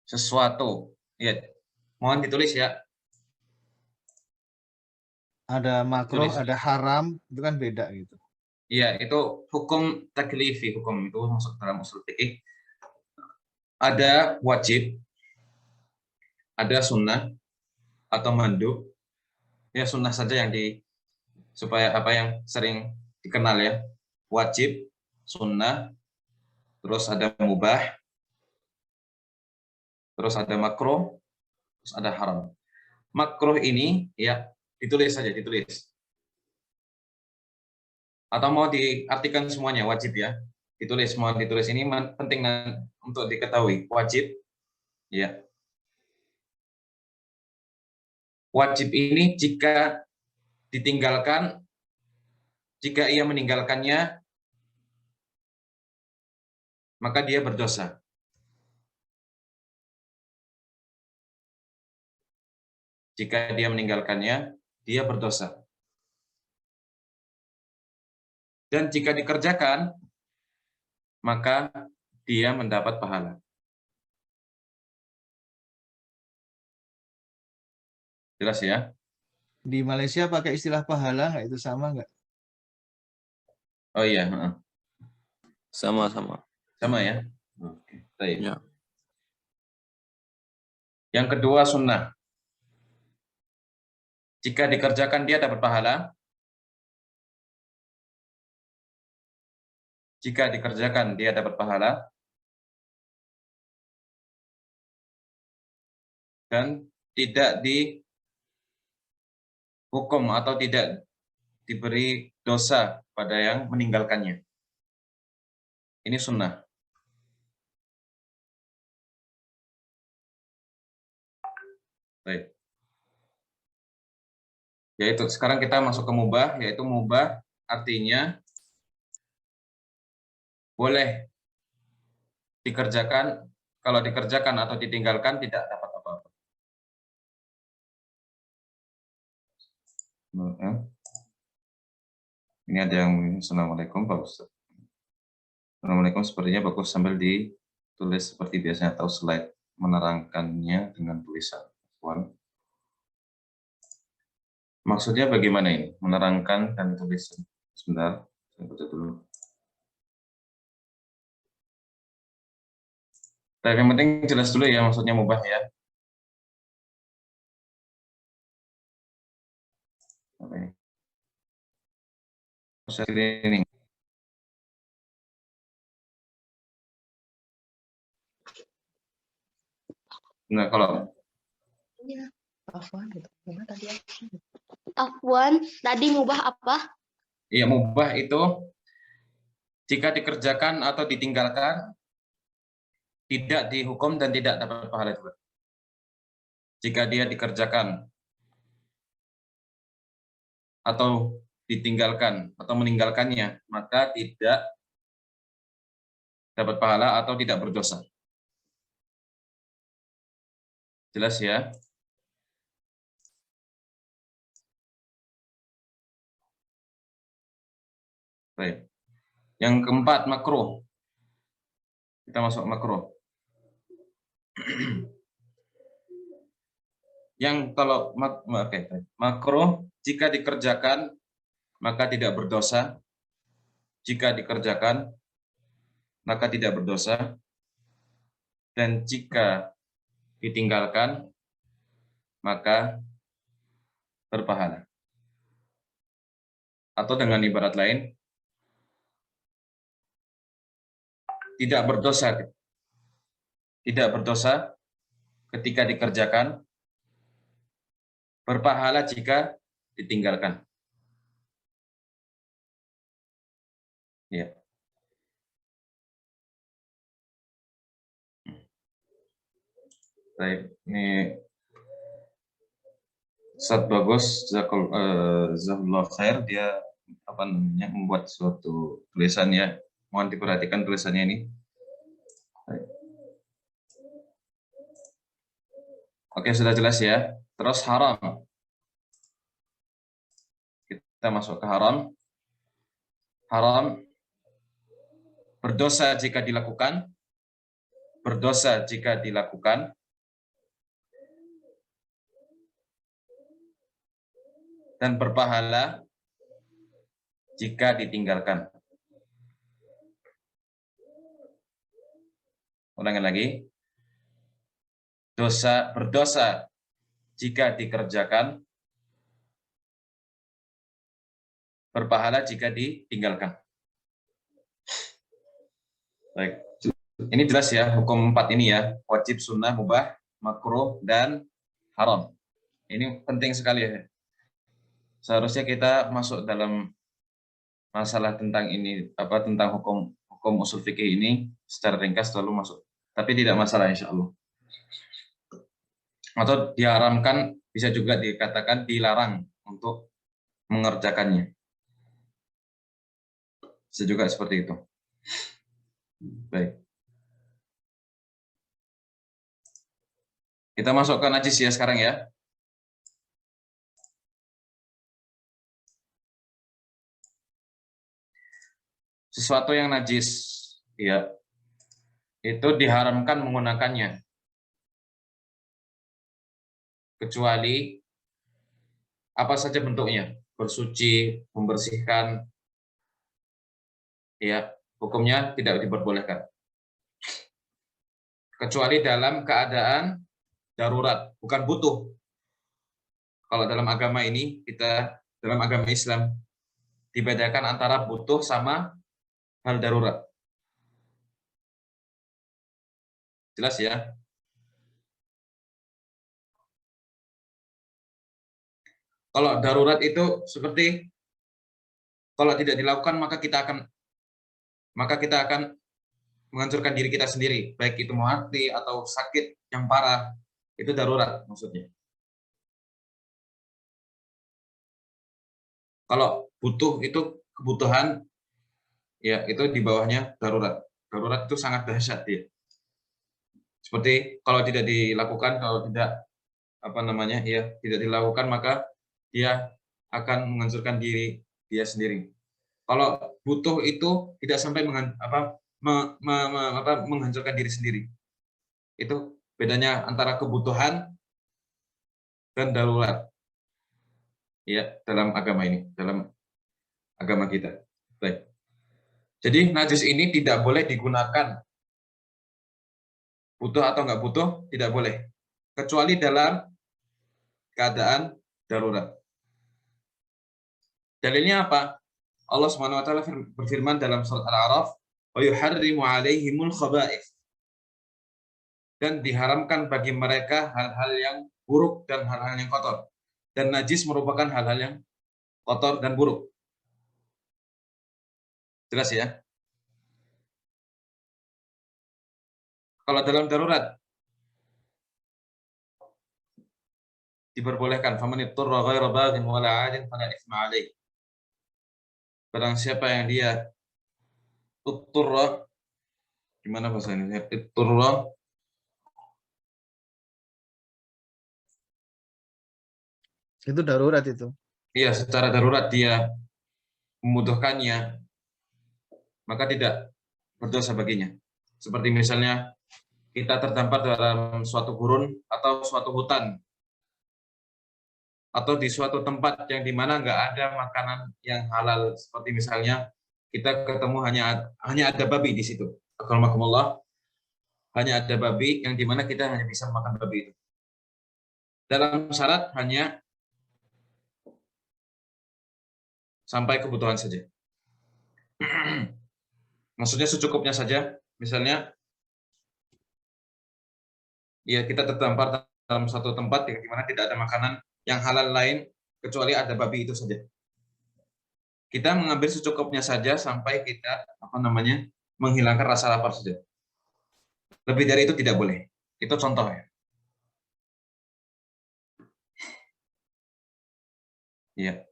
sesuatu. Ya, mohon ditulis ya. Ada makruh, Tulis. ada haram, itu kan beda gitu. Iya, itu hukum taklifi, hukum itu masuk dalam usul fikih. Ada wajib, ada sunnah atau mandub. Ya, sunnah saja yang supaya apa yang sering dikenal ya. Wajib, sunnah, terus ada mubah, terus ada makruh, terus ada haram. Makruh ini ya ditulis saja, ditulis. Atau mau diartikan semuanya, wajib ya. Ditulis, mau ditulis, ini penting untuk diketahui. Wajib, ya. Wajib ini jika ia meninggalkannya maka dia berdosa. Jika dia meninggalkannya, dia berdosa. Dan jika dikerjakan, maka dia mendapat pahala. Jelas ya? Di Malaysia pakai istilah pahala nggak, itu sama nggak? Oh iya, heeh. Sama-sama. Sama ya? Oke, baik. Ya. Yang kedua sunnah. Jika dikerjakan dia dapat pahala. Jika dikerjakan dia dapat pahala. Dan tidak dihukum atau tidak diberi dosa pada yang meninggalkannya. Ini sunnah. Baik. Yaitu sekarang kita masuk ke mubah, yaitu mubah artinya boleh dikerjakan, kalau dikerjakan atau ditinggalkan tidak dapat apa-apa. Ini ada yang Assalamualaikum Pak Ustaz. Assalamualaikum, sepertinya bagus sambil ditulis seperti biasanya atau slide menerangkannya dengan tulisan. Maksudnya bagaimana ini? Menerangkan dan tulisan. Sebentar, saya baca dulu. Tapi yang penting jelas dulu ya, maksudnya mubah ya. Apa ini? Screening. Nah, kalau Afwan, tadi mubah apa? iya, mubah itu jika dikerjakan atau ditinggalkan tidak dihukum dan tidak dapat pahala juga. Jika dia dikerjakan atau ditinggalkan atau meninggalkannya, maka tidak dapat pahala atau tidak berdosa. Jelas ya? Baik. Yang keempat, makruh. Kita masuk makruh. Yang kalau makruh jika dikerjakan maka tidak berdosa. Jika dikerjakan maka tidak berdosa. Dan jika ditinggalkan maka berpahala. Atau dengan ibarat lain, tidak berdosa. Tidak berdosa ketika dikerjakan, berpahala jika ditinggalkan. Ya. Baik, ini Ustaz Bagus, Jazakallah khair, dia apa namanya membuat suatu tulisan ya. Mohon diperhatikan tulisannya ini. Baik. Oke, sudah jelas ya. Terus haram. Kita masuk ke haram. Haram berdosa jika dilakukan. Berdosa jika dilakukan. Dan berpahala jika ditinggalkan. Ulangi lagi. Berdosa jika dikerjakan, berpahala jika ditinggalkan. Baik. Ini jelas ya, hukum 4 ini ya. Wajib, sunnah, mubah, makruh, dan haram. Ini penting sekali ya. Seharusnya kita masuk dalam masalah tentang ini, tentang hukum usul fikih ini secara ringkas selalu masuk. Tapi tidak masalah insya Allah. Atau diharamkan, bisa juga dikatakan dilarang untuk mengerjakannya. Bisa juga seperti itu. Baik. Kita masuk ke najis ya sekarang ya. Sesuatu yang najis, ya, itu diharamkan menggunakannya. Kecuali apa saja bentuknya, bersuci, membersihkan, ya, hukumnya tidak diperbolehkan. Kecuali dalam keadaan darurat, bukan butuh. Kalau dalam agama ini, dalam agama Islam, dibedakan antara butuh sama hal darurat. Jelas ya? Kalau darurat itu seperti kalau tidak dilakukan maka kita akan menghancurkan diri kita sendiri, baik itu mati atau sakit yang parah, itu darurat maksudnya. Kalau butuh itu kebutuhan, ya itu di bawahnya darurat. Darurat itu sangat dahsyat dia. Seperti kalau tidak dilakukan, kalau tidak tidak dilakukan, maka dia akan menghancurkan diri dia sendiri. Kalau butuh itu tidak sampai menghancurkan diri sendiri. Itu bedanya antara kebutuhan dan darurat. Ya, dalam agama ini, dalam agama kita. Baik. Jadi najis ini tidak boleh digunakan. Butuh atau nggak butuh, tidak boleh. Kecuali dalam keadaan darurat. Dalilnya apa? Allah SWT berfirman dalam surat Al-A'raf, "Wa yuharrimu 'alaihimul khaba'ith." Dan diharamkan bagi mereka hal-hal yang buruk dan hal-hal yang kotor. Dan najis merupakan hal-hal yang kotor dan buruk. Jelas ya? Kalau dalam darurat diperbolehkan, faman ittara ghaira baghin wala 'adin fala itsma 'alaihi. Barang siapa yang dia utturra, gimana bahasa ini? Itturra Itu darurat itu. iya, secara darurat dia membutuhkannya, maka tidak berdosa baginya. Seperti misalnya kita terdampar dalam suatu gurun atau suatu hutan, atau di suatu tempat yang dimana nggak ada makanan yang halal, seperti misalnya kita ketemu hanya ada babi di situ. Akramakumullah, hanya ada babi yang dimana kita hanya bisa makan babi itu. Dalam syarat hanya sampai kebutuhan saja. Maksudnya secukupnya saja. Misalnya, ya kita terdampar dalam satu tempat yang dimana tidak ada makanan yang halal lain kecuali ada babi itu saja. Kita mengambil secukupnya saja sampai kita menghilangkan rasa lapar saja. Lebih dari itu tidak boleh. Itu contoh ya. Iya.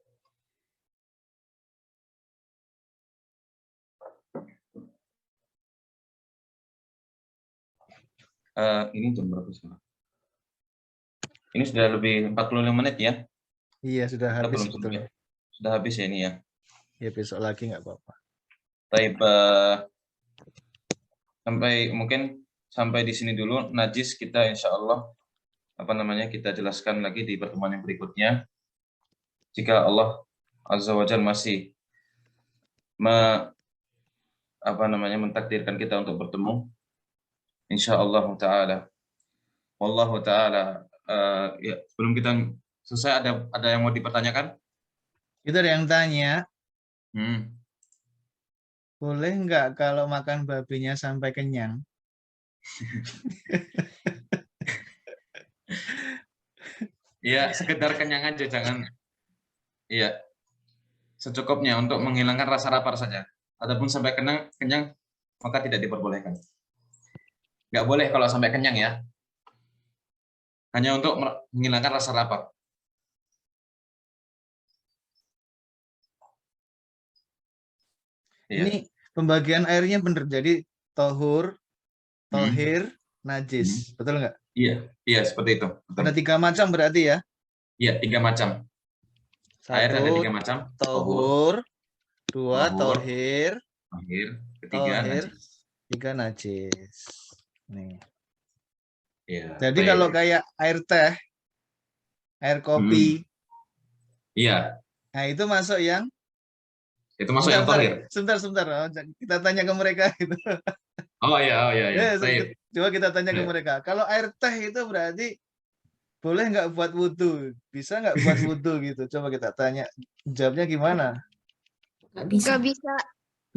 Ini jam berapa sekarang? Ini sudah lebih 45 menit ya. Iya, sudah Kita habis belum betul. sampai. Sudah habis ya ini ya. Ya besok lagi nggak apa-apa. Baik, sampai di sini dulu najis kita insya Allah kita jelaskan lagi di pertemuan yang berikutnya. Jika Allah Azza wa Jalla masih mentakdirkan kita untuk bertemu, insya Allah Taala. Wallahu Taala. Ya, sebelum kita selesai ada yang mau dipertanyakan? Itu ada yang tanya, Hmm. boleh nggak kalau makan babinya sampai kenyang? Ya, sekedar kenyang aja, jangan. Iya, secukupnya untuk menghilangkan rasa lapar saja. Adapun sampai kenyang, maka tidak diperbolehkan. Nggak boleh kalau sampai kenyang ya. Hanya untuk menghilangkan rasa lapar. Iya. Ini pembagian airnya benar. Jadi tohur, tohir, najis. Betul nggak? Iya, seperti itu. Betul. Ada 3 macam berarti ya? Iya, 3 macam. Air ada 3 1, macam. tohur. 2, Tohur. tohir. Akhir. Ketiga, Tohir. najis. 3, najis. Nih. Iya. Jadi baik. kalau kayak air teh, air kopi, Iya, nah itu masuk yang itu masuk yang tohir. Sebentar. Oh, kita tanya ke mereka gitu. Oh iya. Ya, Baik. coba kita tanya ke Baik. mereka. Kalau air teh itu berarti boleh nggak buat wudhu? Bisa nggak buat wudhu gitu? Coba kita tanya. Jawabnya gimana? Nggak bisa. Nggak bisa.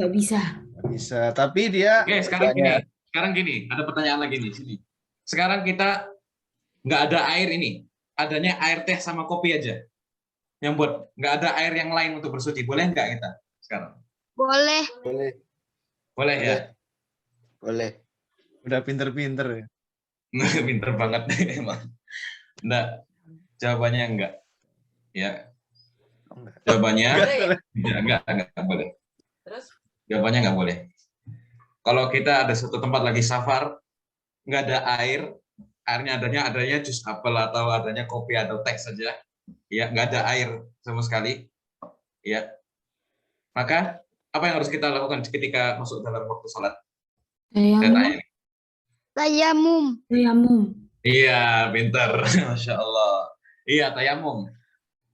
Nggak bisa. Nggak bisa. Tapi dia Oke, sekarang gini, ada pertanyaan lagi nih sini. Sekarang kita nggak ada air ini, adanya air teh sama kopi aja. Yang buat nggak ada air yang lain untuk bersuci, boleh nggak kita sekarang? Boleh. Boleh ya? Boleh. udah pinter-pinter ya. Pinter banget emang. Enggak, jawabannya enggak. Ya. Jawabannya enggak boleh. Terus? Jawabannya enggak boleh. Kalau kita ada satu tempat lagi safar, nggak ada air, airnya adanya jus apel atau adanya kopi atau teh saja, ya nggak ada air sama sekali, ya. Maka apa yang harus kita lakukan ketika masuk dalam waktu sholat? Dan air. Tayamum. Tayamum. Iya, pintar, masya Allah. Iya, tayamum.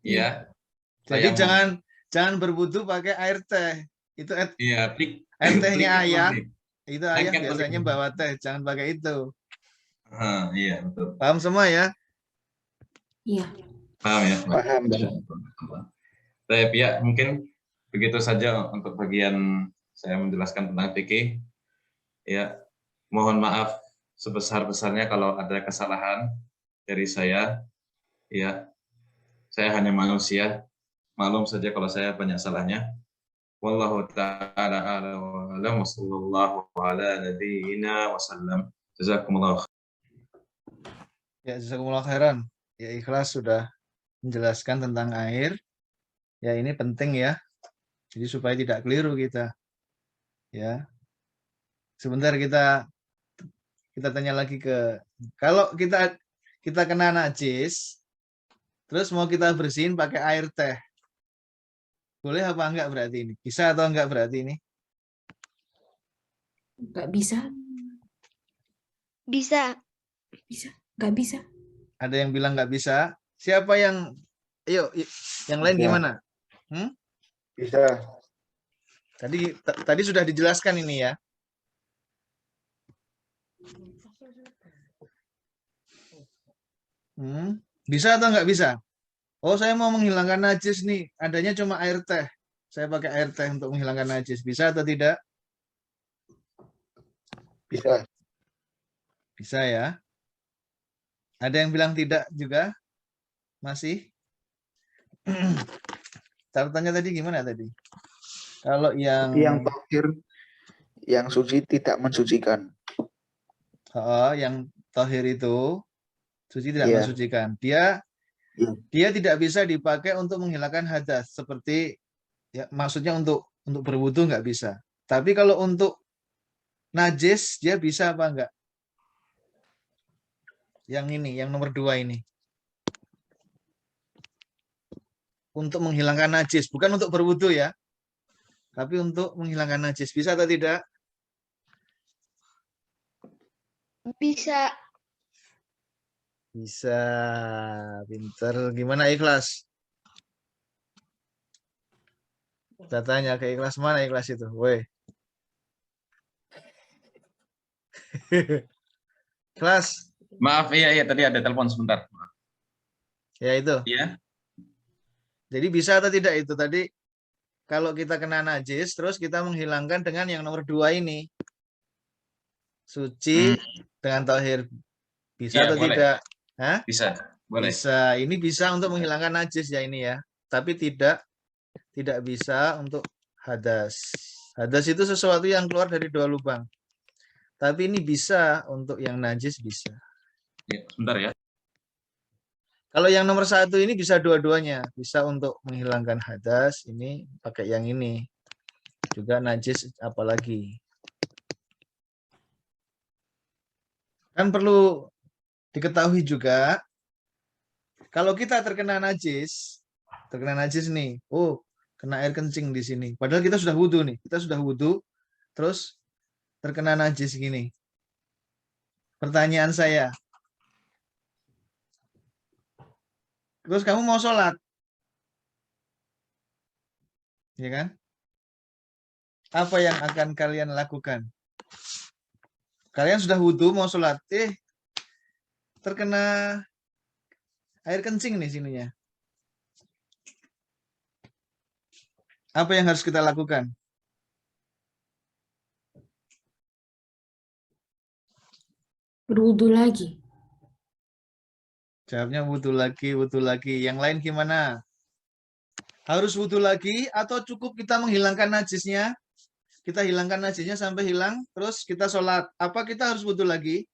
Iya. Jadi Tayamum. jangan berwudu pakai air teh. Itu air Iya, tehnya ayah. Itu ayah Lengket biasanya balik. bawa teh, jangan pakai itu. Iya, betul. Paham semua ya? Iya. Paham ya? Paham. Baik, ya, mungkin begitu saja untuk bagian saya menjelaskan tentang fikih. Ya, mohon maaf sebesar-besarnya kalau ada kesalahan dari saya. Ya, saya hanya manusia. Maklum saja kalau saya banyak salahnya. Wallahu ta'ala a'lam wa sallallahu ala nabiyyina wa sallam. Jazakumullah. Ya, jazakumullah khairan. Ya, Ikhlas sudah menjelaskan tentang air. Ya, ini penting ya. Jadi supaya tidak keliru kita. Ya. Sebentar kita tanya lagi ke kalau kita kena najis terus mau kita bersihin pakai air teh. Boleh apa enggak berarti ini? Bisa atau enggak berarti ini? Nggak bisa. Bisa. Bisa. Nggak bisa. Ada yang bilang enggak bisa. Siapa yang ayo yang lain Bisa. gimana? Bisa. Tadi sudah dijelaskan ini ya. Bisa atau enggak bisa? Oh, saya mau menghilangkan najis nih. Adanya cuma air teh. Saya pakai air teh untuk menghilangkan najis. Bisa atau tidak? Bisa. Bisa ya. Ada yang bilang tidak juga? Masih? Catatannya tadi gimana tadi? Kalau yang Tohir, yang suci tidak mensucikan. yang tohir itu suci tidak Iya. mensucikan. Iya. Dia tidak bisa dipakai untuk menghilangkan hadas seperti ya maksudnya untuk berwudu nggak bisa. Tapi kalau untuk najis dia bisa apa enggak? Yang ini, yang nomor 2 ini. Untuk menghilangkan najis, bukan untuk berwudu ya. Tapi untuk menghilangkan najis. Bisa atau tidak? Bisa. Bisa. Pinter. Gimana Ikhlas? Kita tanya ke Ikhlas, mana Ikhlas itu? Woi. Ikhlas. Maaf, iya, tadi ada telepon sebentar. Ya itu. Iya. Jadi bisa atau tidak itu tadi? Kalau kita kena najis, terus kita menghilangkan dengan yang nomor 2 ini. Suci dengan tohir. Bisa Iya, atau boleh. tidak? Hah? Bisa, boleh. Bisa. Ini bisa untuk menghilangkan najis ya ini ya. Tapi tidak bisa untuk hadas. Hadas itu sesuatu yang keluar dari 2 lubang. Tapi ini bisa untuk yang najis bisa. Ya, sebentar ya. Kalau yang nomor 1 ini bisa dua-duanya. Bisa untuk menghilangkan hadas. Ini pakai yang ini. Juga najis apalagi. Kan perlu diketahui juga, kalau kita terkena najis nih, oh kena air kencing di sini. Padahal kita sudah wudhu nih, terus terkena najis gini. Pertanyaan saya, terus kamu mau sholat, ya kan? Apa yang akan kalian lakukan? Kalian sudah wudhu mau sholat, terkena air kencing nih sininya. Apa yang harus kita lakukan? Berwudu lagi. Jawabnya wudhu lagi. Yang lain gimana? Harus wudhu lagi atau cukup kita menghilangkan najisnya? Kita hilangkan najisnya sampai hilang, terus kita sholat. Apa kita harus wudhu lagi?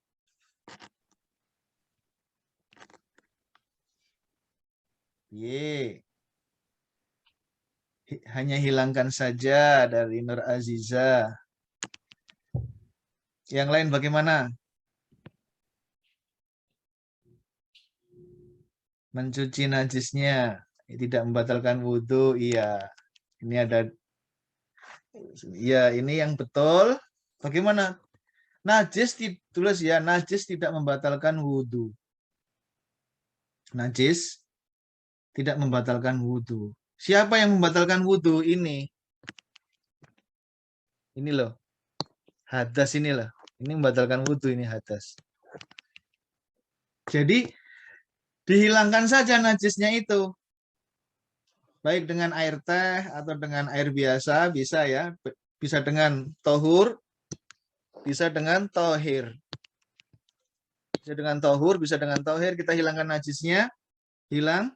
Hanya hilangkan saja dari Nur Aziza. Yang lain bagaimana? Mencuci najisnya tidak membatalkan wudhu. Iya, ini ada. Ya, ini yang betul. Bagaimana? Najis ditulis ya, najis tidak membatalkan wudhu. Najis tidak membatalkan wudhu. Siapa yang membatalkan wudhu ini? Ini loh. Hadas ini loh. Ini membatalkan wudhu, ini hadas. Jadi, dihilangkan saja najisnya itu. Baik dengan air teh atau dengan air biasa, bisa ya. Bisa dengan tohur, bisa dengan tohir. Bisa dengan tohur, bisa dengan tohir. Kita hilangkan najisnya, hilang.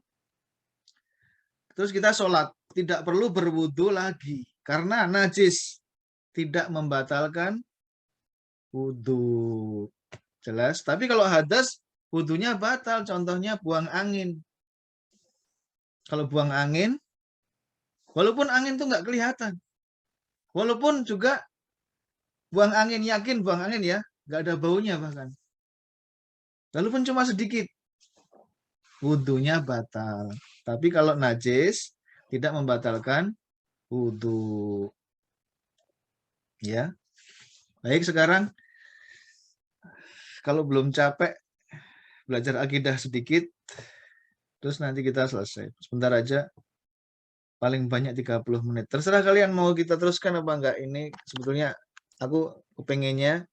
Terus kita sholat. Tidak perlu berwudu lagi. Karena najis tidak membatalkan wudu. Jelas? Tapi kalau hadas, wudunya batal. Contohnya buang angin. Kalau buang angin, walaupun angin itu nggak kelihatan. Walaupun juga buang angin, yakin buang angin ya, nggak ada baunya bahkan. Walaupun cuma sedikit, wudunya batal. Tapi kalau najis, tidak membatalkan wudu. Ya, baik sekarang, kalau belum capek, belajar akidah sedikit, terus nanti kita selesai. Sebentar aja, paling banyak 30 menit. Terserah kalian mau kita teruskan apa enggak. Ini sebetulnya aku kepengennya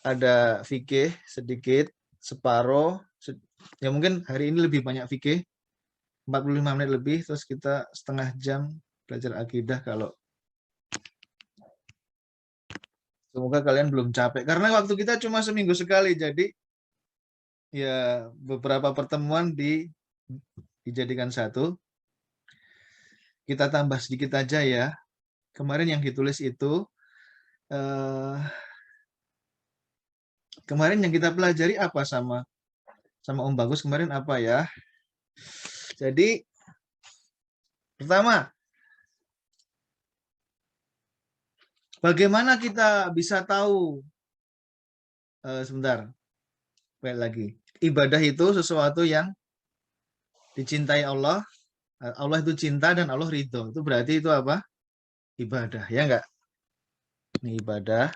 ada fikih sedikit, separuh. Ya mungkin hari ini lebih banyak fikih, 45 menit lebih, terus kita setengah jam belajar akidah. Kalau semoga kalian belum capek. Karena waktu kita cuma seminggu sekali, jadi ya beberapa pertemuan dijadikan satu. Kita tambah sedikit aja ya. Kemarin yang ditulis itu, kemarin yang kita pelajari apa sama Om Bagus kemarin apa ya? Jadi pertama, bagaimana kita bisa tahu? Sebentar, balik lagi. Ibadah itu sesuatu yang dicintai Allah. Allah itu cinta dan Allah ridho. Itu berarti itu apa? Ibadah, ya enggak? Ini ibadah.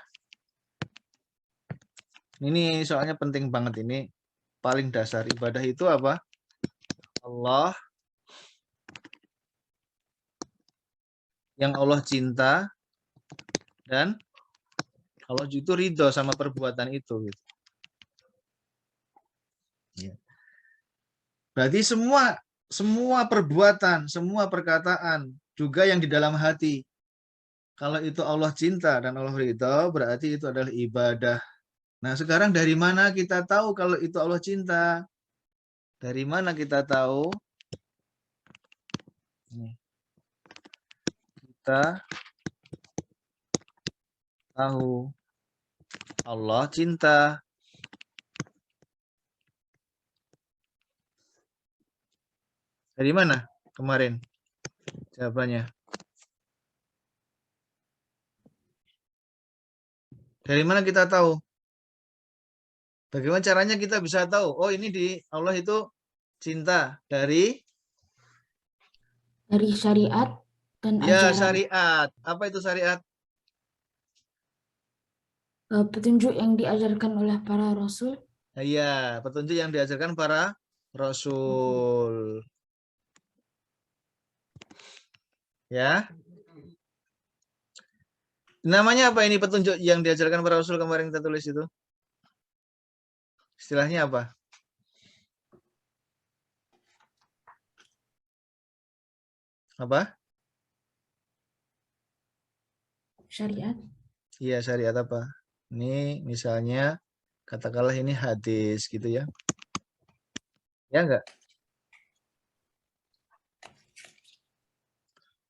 Ini soalnya penting banget ini. Paling dasar ibadah itu apa? Allah. Yang Allah cinta dan Allah itu ridho sama perbuatan itu. Gitu. Ya. Berarti semua perbuatan, semua perkataan, juga yang di dalam hati. Kalau itu Allah cinta dan Allah ridho, berarti itu adalah ibadah. Nah, sekarang dari mana kita tahu kalau itu Allah cinta? Dari mana kita tahu? Kita tahu Allah cinta. Dari mana kemarin jawabannya? Dari mana kita tahu? Bagaimana caranya kita bisa tahu, oh ini di Allah itu cinta dari syariat dan ya ajaran. syariat. Apa itu syariat? Petunjuk yang diajarkan oleh para rasul. Iya, petunjuk yang diajarkan para rasul. Ya. Namanya apa ini petunjuk yang diajarkan para rasul kemarin kita tulis itu? Istilahnya apa? Apa? Syariat. Iya, syariat apa? Ini misalnya katakanlah ini hadis gitu ya. Ya enggak?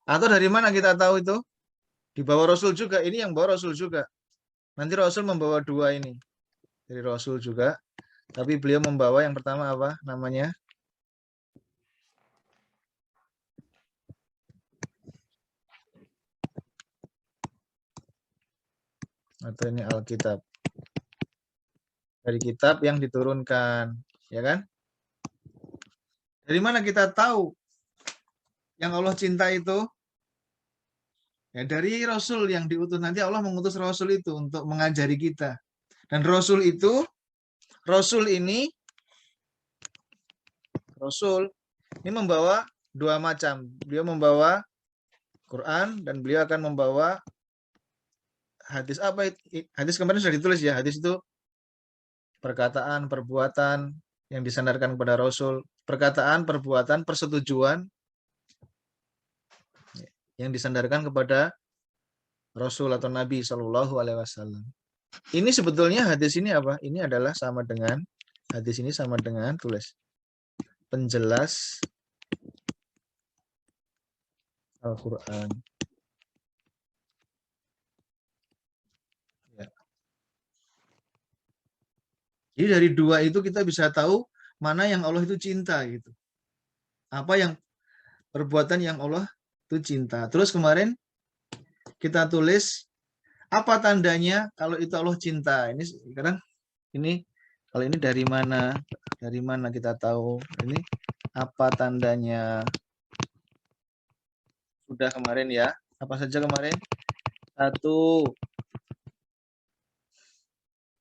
Atau dari mana kita tahu itu? Dibawa Rasul juga. Ini yang bawa Rasul juga. Nanti Rasul membawa dua ini. Dari Rasul juga. Tapi beliau membawa yang pertama apa namanya? Atau ini Alkitab. Dari kitab yang diturunkan. Ya kan? Dari mana kita tahu yang Allah cinta itu? Ya, dari Rasul yang diutus. Nanti Allah mengutus Rasul itu untuk mengajari kita. Dan Rasul itu, Rasul ini membawa dua macam. Beliau membawa Quran dan beliau akan membawa hadis. Apa hadis kemarin sudah ditulis ya. Hadis itu perkataan, perbuatan yang disandarkan kepada Rasul. Perkataan, perbuatan, persetujuan yang disandarkan kepada Rasul atau Nabi Shallallahu Alaihi Wasallam. Ini sebetulnya hadis ini apa? Ini adalah sama dengan hadis ini sama dengan tulis penjelas Al-Quran. Ya. Jadi dari dua itu kita bisa tahu mana yang Allah itu cinta gitu. Apa yang perbuatan yang Allah itu cinta. Terus kemarin kita tulis apa tandanya kalau itu Allah cinta. Ini sekarang ini kalau ini dari mana? Dari mana kita tahu? Ini apa tandanya? Sudah kemarin ya. Apa saja kemarin? 1,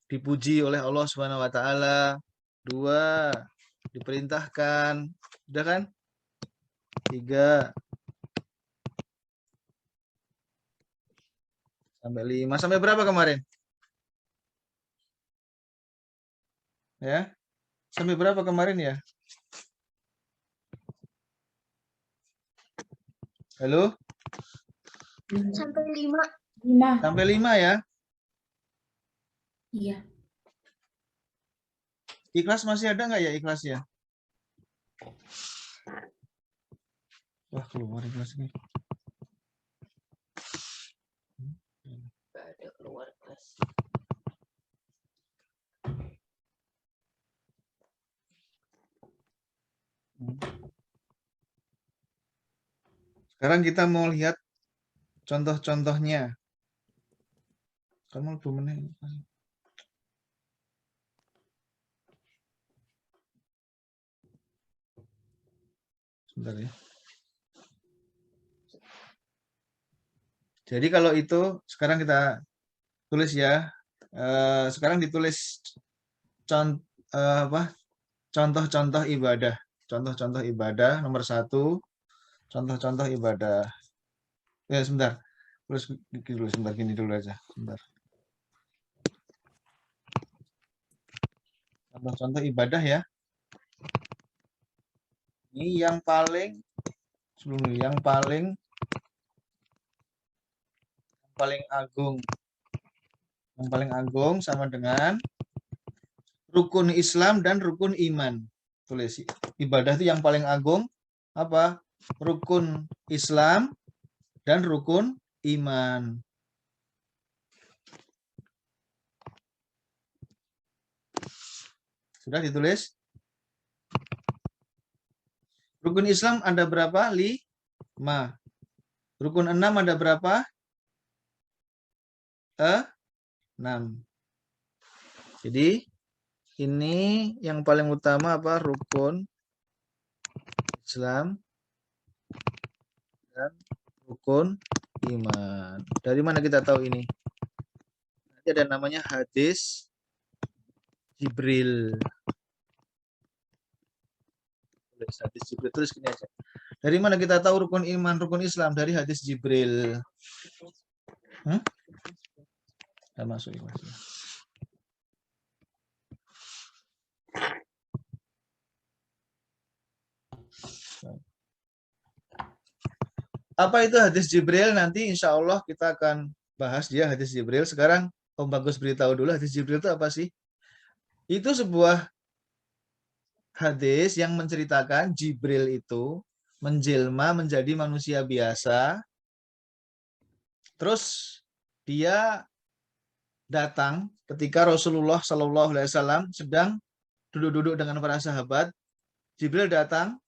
dipuji oleh Allah Subhanahu wa taala. 2, diperintahkan. Sudah kan? 3 sampai 5 sampai berapa kemarin? Ya. Sampai berapa kemarin ya? Halo? Sampai 5. 5. Sampai 5 ya. Iya. Ikhlas masih ada nggak ya ikhlasnya? Wah, keluar ikhlas ini. Ada keluar kelas. Sekarang kita mau lihat contoh-contohnya. Kamu belum menit. Sebentar ya. Jadi kalau itu sekarang kita tulis ya. Sekarang ditulis contoh-contoh ibadah. Contoh-contoh ibadah nomor 1. Contoh-contoh ibadah. Ya sebentar. Terus dulu sebentar gini dulu aja. Sebentar. Contoh-contoh ibadah ya. Ini yang paling agung. Yang paling agung sama dengan rukun Islam dan rukun iman. Tulis ibadah itu yang paling agung apa? Rukun Islam dan rukun iman. Sudah ditulis? Rukun Islam ada berapa? 5. Rukun 6 ada berapa? 6. Jadi ini yang paling utama apa? Rukun Islam dan rukun iman. Dari mana kita tahu ini? Nanti ada namanya hadis Jibril. Hadis Jibril, tulis gini aja. Dari mana kita tahu rukun iman, rukun Islam? Dari hadis Jibril. Nggak masuk ikhlas. Apa itu hadis Jibril? Nanti insya Allah kita akan bahas dia hadis Jibril. Sekarang Om Bagus beritahu dulu hadis Jibril itu apa sih? Itu sebuah hadis yang menceritakan Jibril itu menjelma menjadi manusia biasa. Terus dia datang ketika Rasulullah SAW sedang duduk-duduk dengan para sahabat. Jibril datang,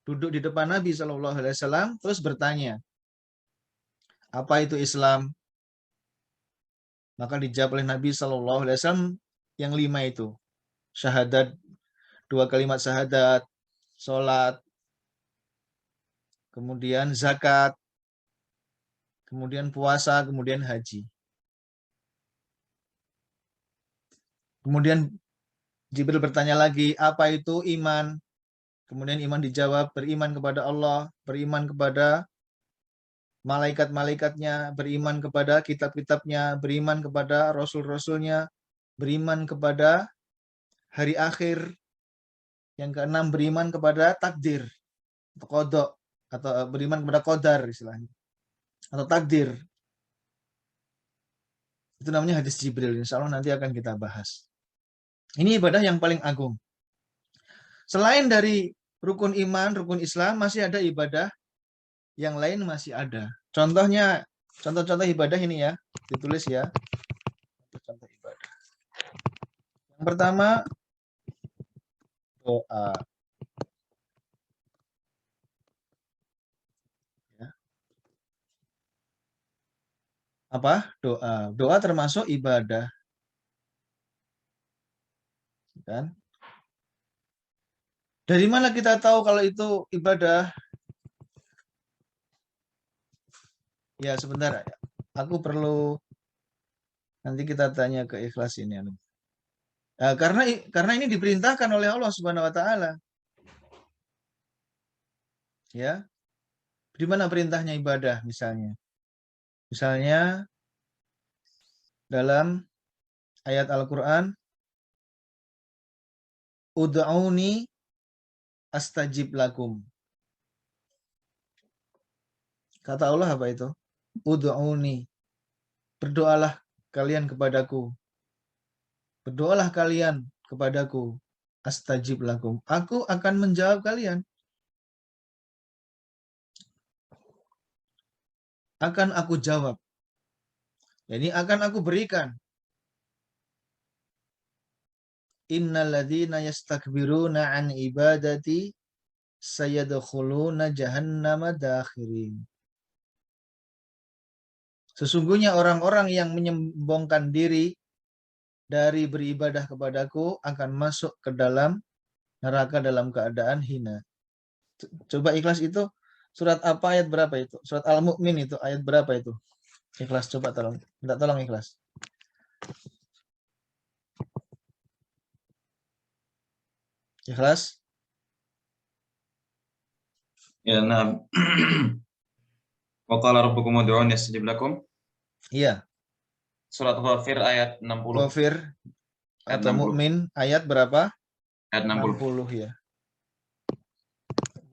duduk di depan Nabi SAW, terus bertanya, apa itu Islam? Maka dijawab oleh Nabi SAW yang 5 itu. Syahadat, 2 kalimat syahadat, sholat, kemudian zakat, kemudian puasa, kemudian haji. Kemudian Jibril bertanya lagi, apa itu iman? Kemudian iman dijawab, beriman kepada Allah, beriman kepada malaikat-malaikatnya, beriman kepada kitab-kitabnya, beriman kepada rasul-rasulnya, beriman kepada hari akhir. Yang keenam, beriman kepada takdir, atau qada, atau beriman kepada qadar istilahnya, atau takdir. Itu namanya hadis Jibril. Insya Allah nanti akan kita bahas. Ini ibadah yang paling agung. Selain dari rukun iman, rukun Islam, masih ada ibadah yang lain masih ada. Contohnya, contoh-contoh ibadah ini ya, ditulis ya. Contoh ibadah. Yang pertama, doa. Ya. Apa? Doa. Doa termasuk ibadah. Kan? Dari mana kita tahu kalau itu ibadah? Ya, sebentar. Aku perlu nanti kita tanya ke ikhlas ini. Nah, karena ini diperintahkan oleh Allah Subhanahu wa taala. Ya. Di mana perintahnya ibadah misalnya? Misalnya dalam ayat Al-Qur'an, ud'uni astajib lakum. Kata Allah apa itu? Ud'uni. Berdoalah kalian kepadaku. Berdoalah kalian kepadaku. Astajib lakum. Aku akan menjawab kalian. Akan aku jawab. Jadi akan aku berikan. Innalladzina yastakbiruna an ibadati sayadkhuluna jahannama dakhirin. Sesungguhnya orang-orang yang menyombongkan diri dari beribadah kepadaku akan masuk ke dalam neraka dalam keadaan hina. Coba ikhlas itu surat apa, ayat berapa itu? Surat Al-Mu'min itu ayat berapa itu? Ikhlas, coba tolong. Minta tolong ikhlas. Ikhlas? Ya, nah. Wa qala rabbukum ud'uni astajib lakum. Iya. Surat Ghafir ayat 60. Ghafir atau Mu'min ayat berapa? Ayat 60. 60 ya.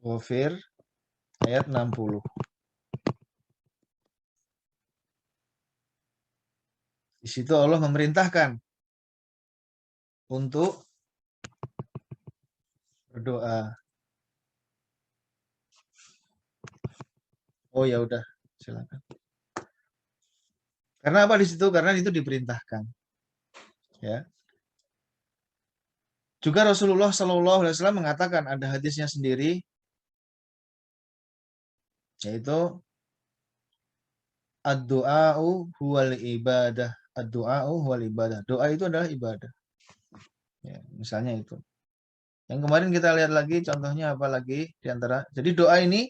Ghafir ayat 60. Di situ Allah memerintahkan untuk berdoa. Oh ya udah, silakan. Karena apa di situ? Karena itu diperintahkan. Ya. Juga Rasulullah SAW mengatakan, ada hadisnya sendiri, yaitu ad-du'a'u huwal ibadah. Ad-du'a'u huwal ibadah. Doa itu adalah ibadah. Ya, misalnya itu. Yang kemarin kita lihat lagi contohnya apa lagi di antara. Jadi doa ini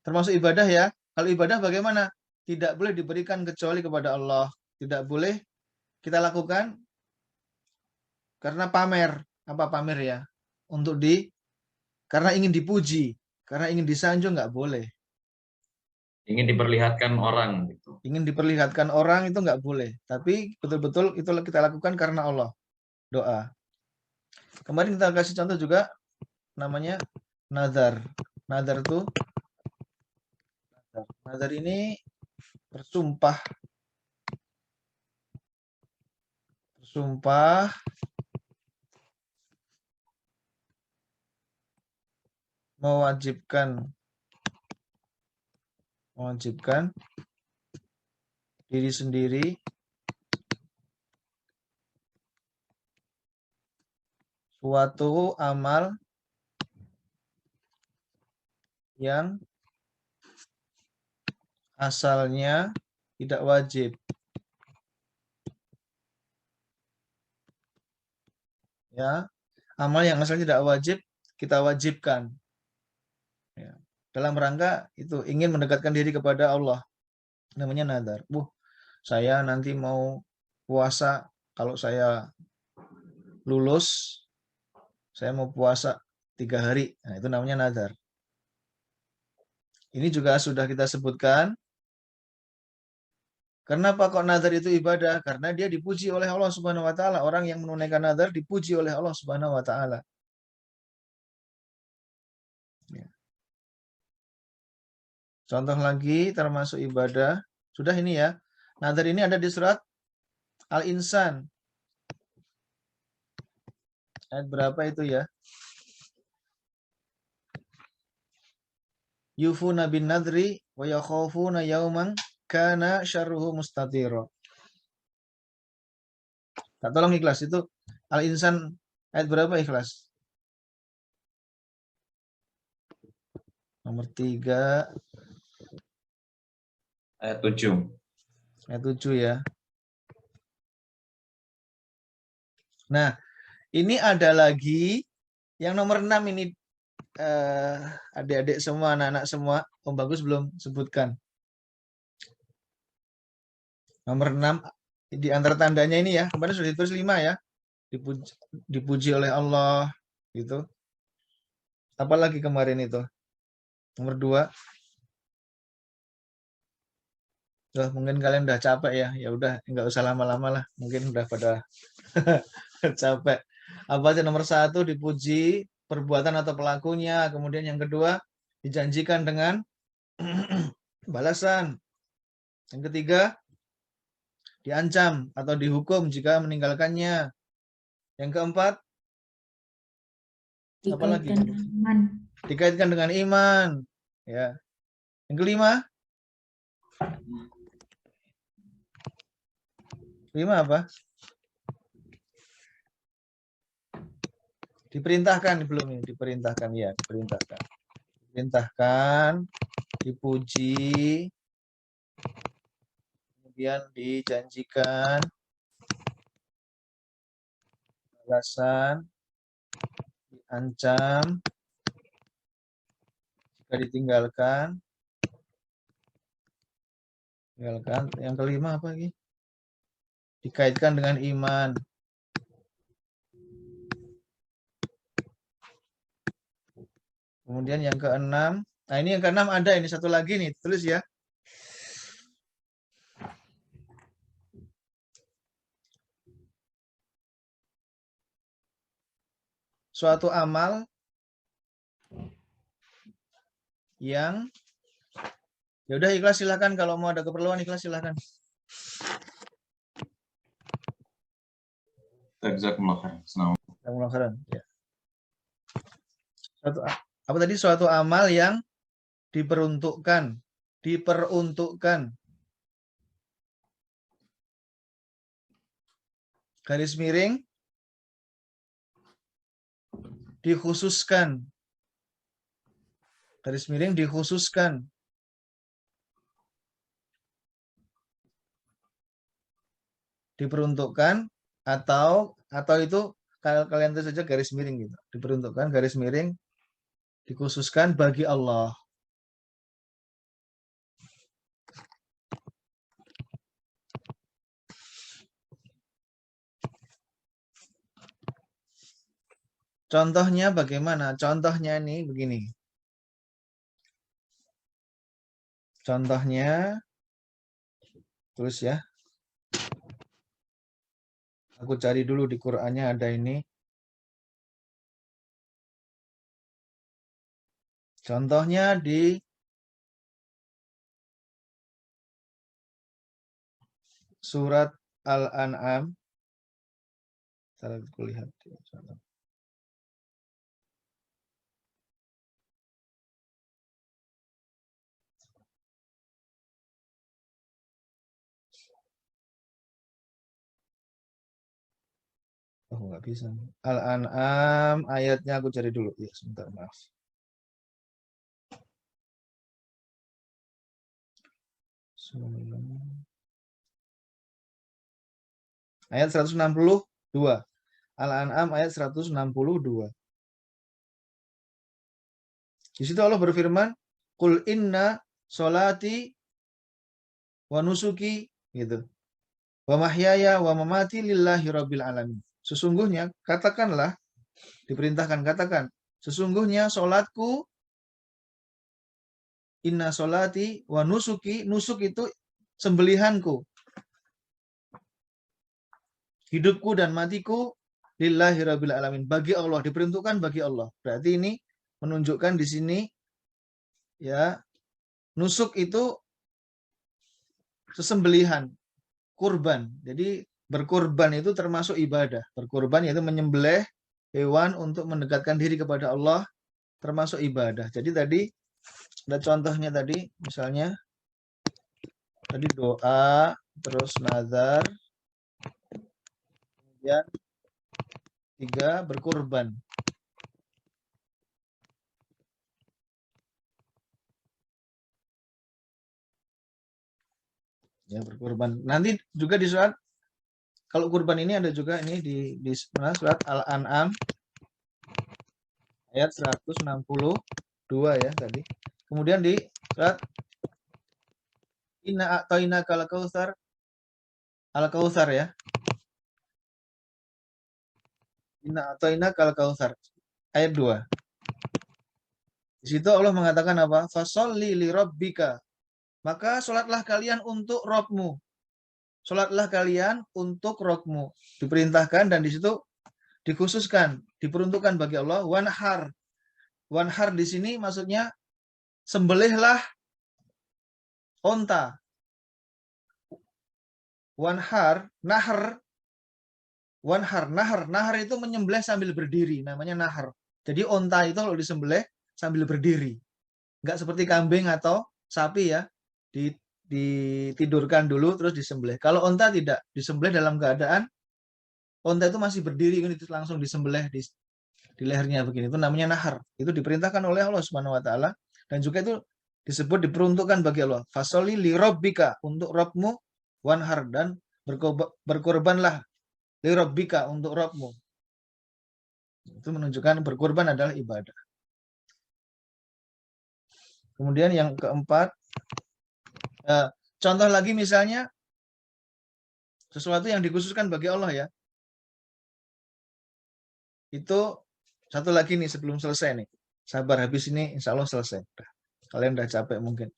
termasuk ibadah ya. Kalau ibadah bagaimana? Tidak boleh diberikan kecuali kepada Allah. Tidak boleh kita lakukan karena pamer. Apa pamer ya? Karena ingin dipuji, karena ingin disanjung nggak boleh. Ingin diperlihatkan orang gitu. Ingin diperlihatkan orang itu nggak boleh. Tapi betul-betul itu kita lakukan karena Allah. Doa. Kemarin kita kasih contoh juga namanya nazar. Nazar itu nazar ini bersumpah mewajibkan diri sendiri suatu amal yang asalnya tidak wajib. Ya, amal yang asalnya tidak wajib kita wajibkan. Ya. Dalam rangka itu ingin mendekatkan diri kepada Allah. Namanya nazar. Saya nanti mau puasa kalau saya lulus, saya mau puasa 3 hari. Nah, itu namanya nazar. Ini juga sudah kita sebutkan. Kenapa kok nazar itu ibadah? Karena dia dipuji oleh Allah Subhanahu wa taala. Orang yang menunaikan nazar dipuji oleh Allah Subhanahu wa taala. Ya. Contoh lagi termasuk ibadah. Sudah ini ya. Nazar ini ada di surat Al-Insan. Ayat berapa itu ya? Yufuna bin nadri wa yakhafuna yauman kana syarruhu mustatira. Tak tolong ikhlas itu Al-Insan ayat berapa ikhlas? Nomor 3 Ayat 7. ayat 7 ya. Nah, ini ada lagi yang nomor 6 ini adik-adik semua, anak-anak semua, Om Bagus belum sebutkan. Nomor 6 di antara tandanya ini ya, kemarin sudah ditulis 5 ya. Dipuji oleh Allah gitu. Apalagi kemarin itu? Nomor 2. Mungkin kalian udah capek ya. Ya udah, nggak usah lama-lama lah. Mungkin udah pada capek. Apa aja? Nomor 1 dipuji perbuatan atau pelakunya. Kemudian yang kedua dijanjikan dengan balasan. Yang ketiga diancam atau dihukum jika meninggalkannya. Yang keempat apa lagi? Dikaitkan dengan iman. Ya. Yang kelima apa? Diperintahkan belum ini? Diperintahkan ya, diperintahkan. Diperintahkan, dipuji, kemudian dijanjikan balasan, diancam jika ditinggalkan. Yang kelima apa lagi? Dikaitkan dengan iman. Kemudian yang keenam, nah ini yang keenam ada ini satu lagi nih, tulis ya. Suatu amal yang ya udah ikhlas silakan, kalau mau ada keperluan ikhlas silakan. Jazakumullah khairan. Ya. Apa tadi? Suatu amal yang diperuntukkan garis miring dikhususkan garis miring dikhususkan diperuntukkan atau itu kalian tulis saja garis miring gitu. Diperuntukkan garis miring dikhususkan bagi Allah. Contohnya bagaimana? Contohnya ini begini. Contohnya, tulis ya. Aku cari dulu di Qur'annya ada ini. Contohnya di surat Al-An'am. Saya lihat. Oh, nggak bisa. Al-An'am ayatnya aku cari dulu. Ya, sebentar, maaf. Ayat 162. Al-An'am ayat 162. Di situ Allah berfirman, "Qul inna sholati wa nusuki," gitu. "Wa mahyaya wa mamati lillahi rabbil alamin." Sesungguhnya, katakanlah, diperintahkan katakan, sesungguhnya solatku, inna sholati wa nusuki, nusuk itu sembelihanku, hidupku dan matiku, lillahi rabbil alamin, bagi Allah, diperuntukkan bagi Allah. Berarti ini menunjukkan di sini ya, nusuk itu sesembelihan, kurban. Jadi berkurban itu termasuk ibadah. Berkurban yaitu menyembelih hewan untuk mendekatkan diri kepada Allah, termasuk ibadah. Jadi tadi ada contohnya tadi, misalnya tadi doa, terus nazar, kemudian 3 berkurban. Ya, berkurban. Nanti juga di surat, kalau kurban ini ada juga ini di surat Al-An'am ayat 162 ya tadi. Kemudian di surat Inna a'tainaka al-kautsar, al-kautsar ya. Inna a'tainaka al-kautsar ayat 2. Di situ Allah mengatakan apa? Fasholli li rabbika. Maka sholatlah kalian untuk Rabbmu. Sholatlah kalian untuk Rabbmu. Diperintahkan dan di situ dikhususkan, diperuntukkan bagi Allah wanhar. Wanhar di sini maksudnya sembelihlah onta. Wanhar, nahar, wanhar, nahar itu menyembelih sambil berdiri, namanya nahar. Jadi onta itu kalau disembelih sambil berdiri, nggak seperti kambing atau sapi ya, ditidurkan dulu terus disembelih. Kalau onta tidak, disembelih dalam keadaan onta itu masih berdiri, itu langsung disembelih di lehernya begini. Itu namanya nahar. Itu diperintahkan oleh Allah Subhanahu Wa Taala dan juga itu disebut diperuntukkan bagi Allah. Fasoli li rabbika, untuk Rabbmu, wanhar, dan berkorbanlah li rabbika, untuk Rabbmu. Itu menunjukkan berkorban adalah ibadah. Kemudian yang keempat, contoh lagi misalnya sesuatu yang dikhususkan bagi Allah ya. Itu satu lagi nih sebelum selesai nih. Sabar, habis ini insya Allah selesai. Kalian udah capek mungkin.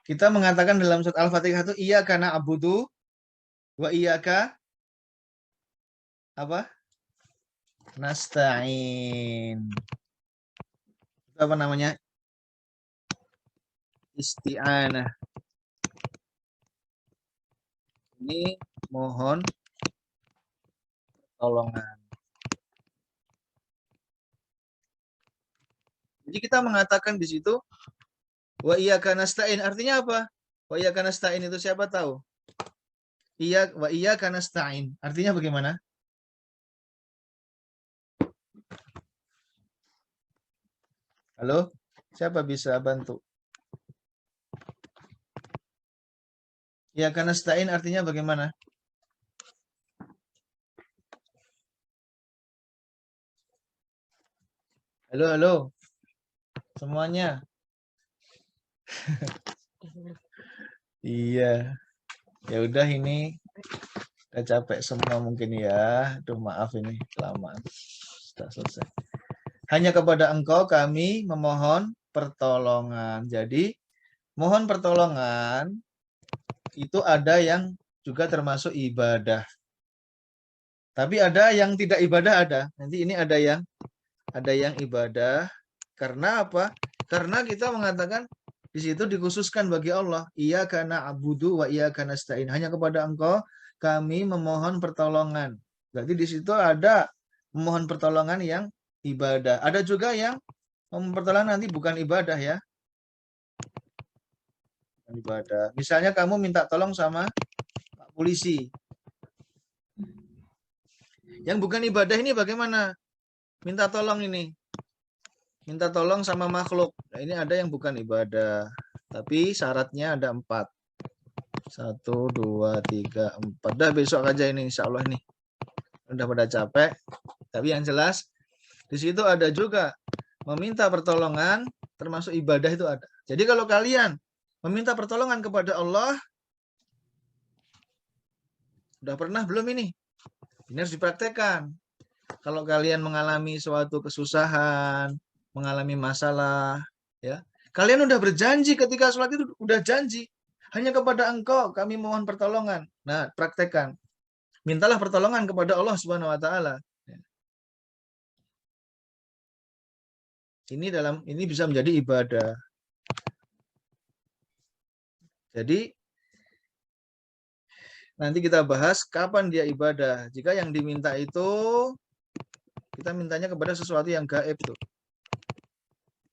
Kita mengatakan dalam surat Al-Fatihah itu iyyaka na'budu wa iyyaka apa? Nasta'in. Itu apa namanya? Isti'anah. Ini mohon pertolongan. Jadi kita mengatakan di situ wa iyyaka nasta'in, artinya apa? Wa iyyaka nasta'in itu siapa tahu? Wa iyyaka nasta'in artinya bagaimana? Halo? Siapa bisa bantu? Iyyaka nasta'in artinya bagaimana? Halo, halo. Semuanya. Iya. Ya udah ini udah capek semua mungkin ya. Aduh maaf ini kelamaan. Sudah selesai. Hanya kepada Engkau kami memohon pertolongan. Jadi mohon pertolongan itu ada yang juga termasuk ibadah. Tapi ada yang tidak ibadah ada. Nanti ini ada yang ibadah. Karena apa? Karena kita mengatakan di situ dikhususkan bagi Allah. Iyyaka na'budu wa iyyaka nasta'in. Hanya kepada Engkau kami memohon pertolongan. Berarti di situ ada memohon pertolongan yang ibadah. Ada juga yang memohon pertolongan nanti bukan ibadah ya. Bukan ibadah. Misalnya kamu minta tolong sama Pak polisi. Yang bukan ibadah ini bagaimana? Minta tolong ini. Minta tolong sama makhluk. Nah, ini ada yang bukan ibadah. Tapi syaratnya ada 4. 1, 2, 3, 4. Dah besok aja ini insya Allah nih. Udah pada capek. Tapi yang jelas di situ ada juga meminta pertolongan termasuk ibadah itu ada. Jadi kalau kalian meminta pertolongan kepada Allah, udah pernah belum ini? Ini harus dipraktekkan. Kalau kalian mengalami suatu kesusahan, mengalami masalah, ya, kalian udah berjanji ketika sholat itu udah janji. Hanya kepada Engkau kami mohon pertolongan. Nah, praktekkan. Mintalah pertolongan kepada Allah Subhanahu wa taala. Ini bisa menjadi ibadah. Jadi nanti kita bahas kapan dia ibadah. Jika yang diminta itu kita mintanya kepada sesuatu yang gaib tuh.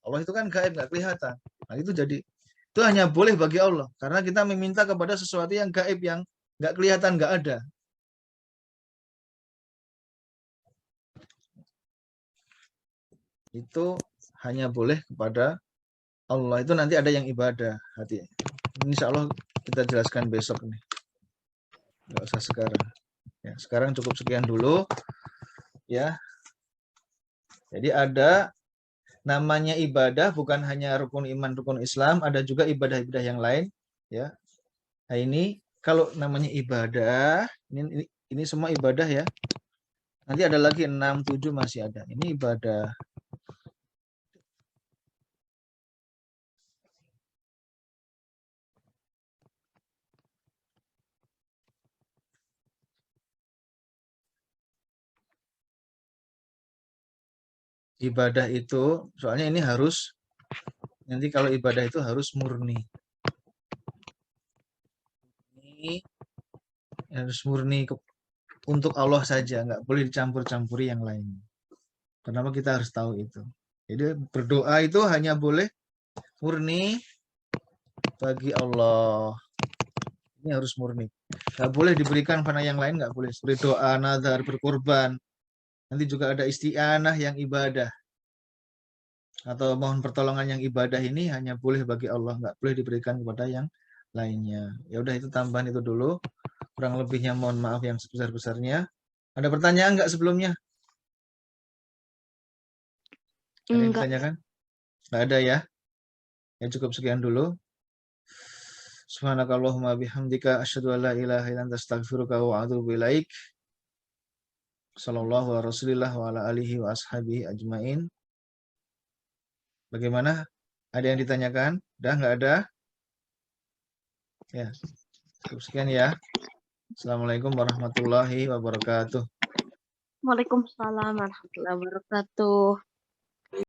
Allah itu kan gaib, nggak kelihatan. Nah itu jadi itu hanya boleh bagi Allah karena kita meminta kepada sesuatu yang gaib yang nggak kelihatan, nggak ada. Itu hanya boleh kepada Allah. Itu nanti ada yang ibadah. Hati. Insya Allah kita jelaskan besok nih. Nggak usah sekarang. Ya, sekarang cukup sekian dulu. Ya. Jadi ada namanya ibadah bukan hanya rukun iman, rukun Islam, ada juga ibadah-ibadah yang lain. Ya. Nah ini kalau namanya ibadah, ini semua ibadah ya. Nanti ada lagi 6, 7 masih ada. Ini ibadah. Ibadah itu, soalnya ini harus, nanti kalau ibadah itu harus murni. Ini harus murni untuk Allah saja, nggak boleh dicampur-campuri yang lain. Kenapa kita harus tahu itu? Jadi berdoa itu hanya boleh murni bagi Allah. Ini harus murni. Nggak boleh diberikan pada yang lain, nggak boleh. Seperti doa, nazar, berkorban. Nanti juga ada isti'anah yang ibadah. Atau mohon pertolongan yang ibadah ini hanya boleh bagi Allah, nggak boleh diberikan kepada yang lainnya. Ya udah itu tambahan itu dulu. Kurang lebihnya mohon maaf yang sebesar-besarnya. Ada pertanyaan nggak sebelumnya? Ada yang ditanyakan? Nggak ada ya? Ya cukup sekian dulu. Subhanakallahumma bihamdika asyhadu an la ilaha illa anta astaghfiruka wa atubu ilaik. Sallallahu alaihi wasallam wa ala alihi wa ashabihi ajmain. Bagaimana? Ada yang ditanyakan? Udah nggak ada? Ya. Cukup sekian ya. Assalamualaikum warahmatullahi wabarakatuh. Waalaikumsalam warahmatullahi wabarakatuh.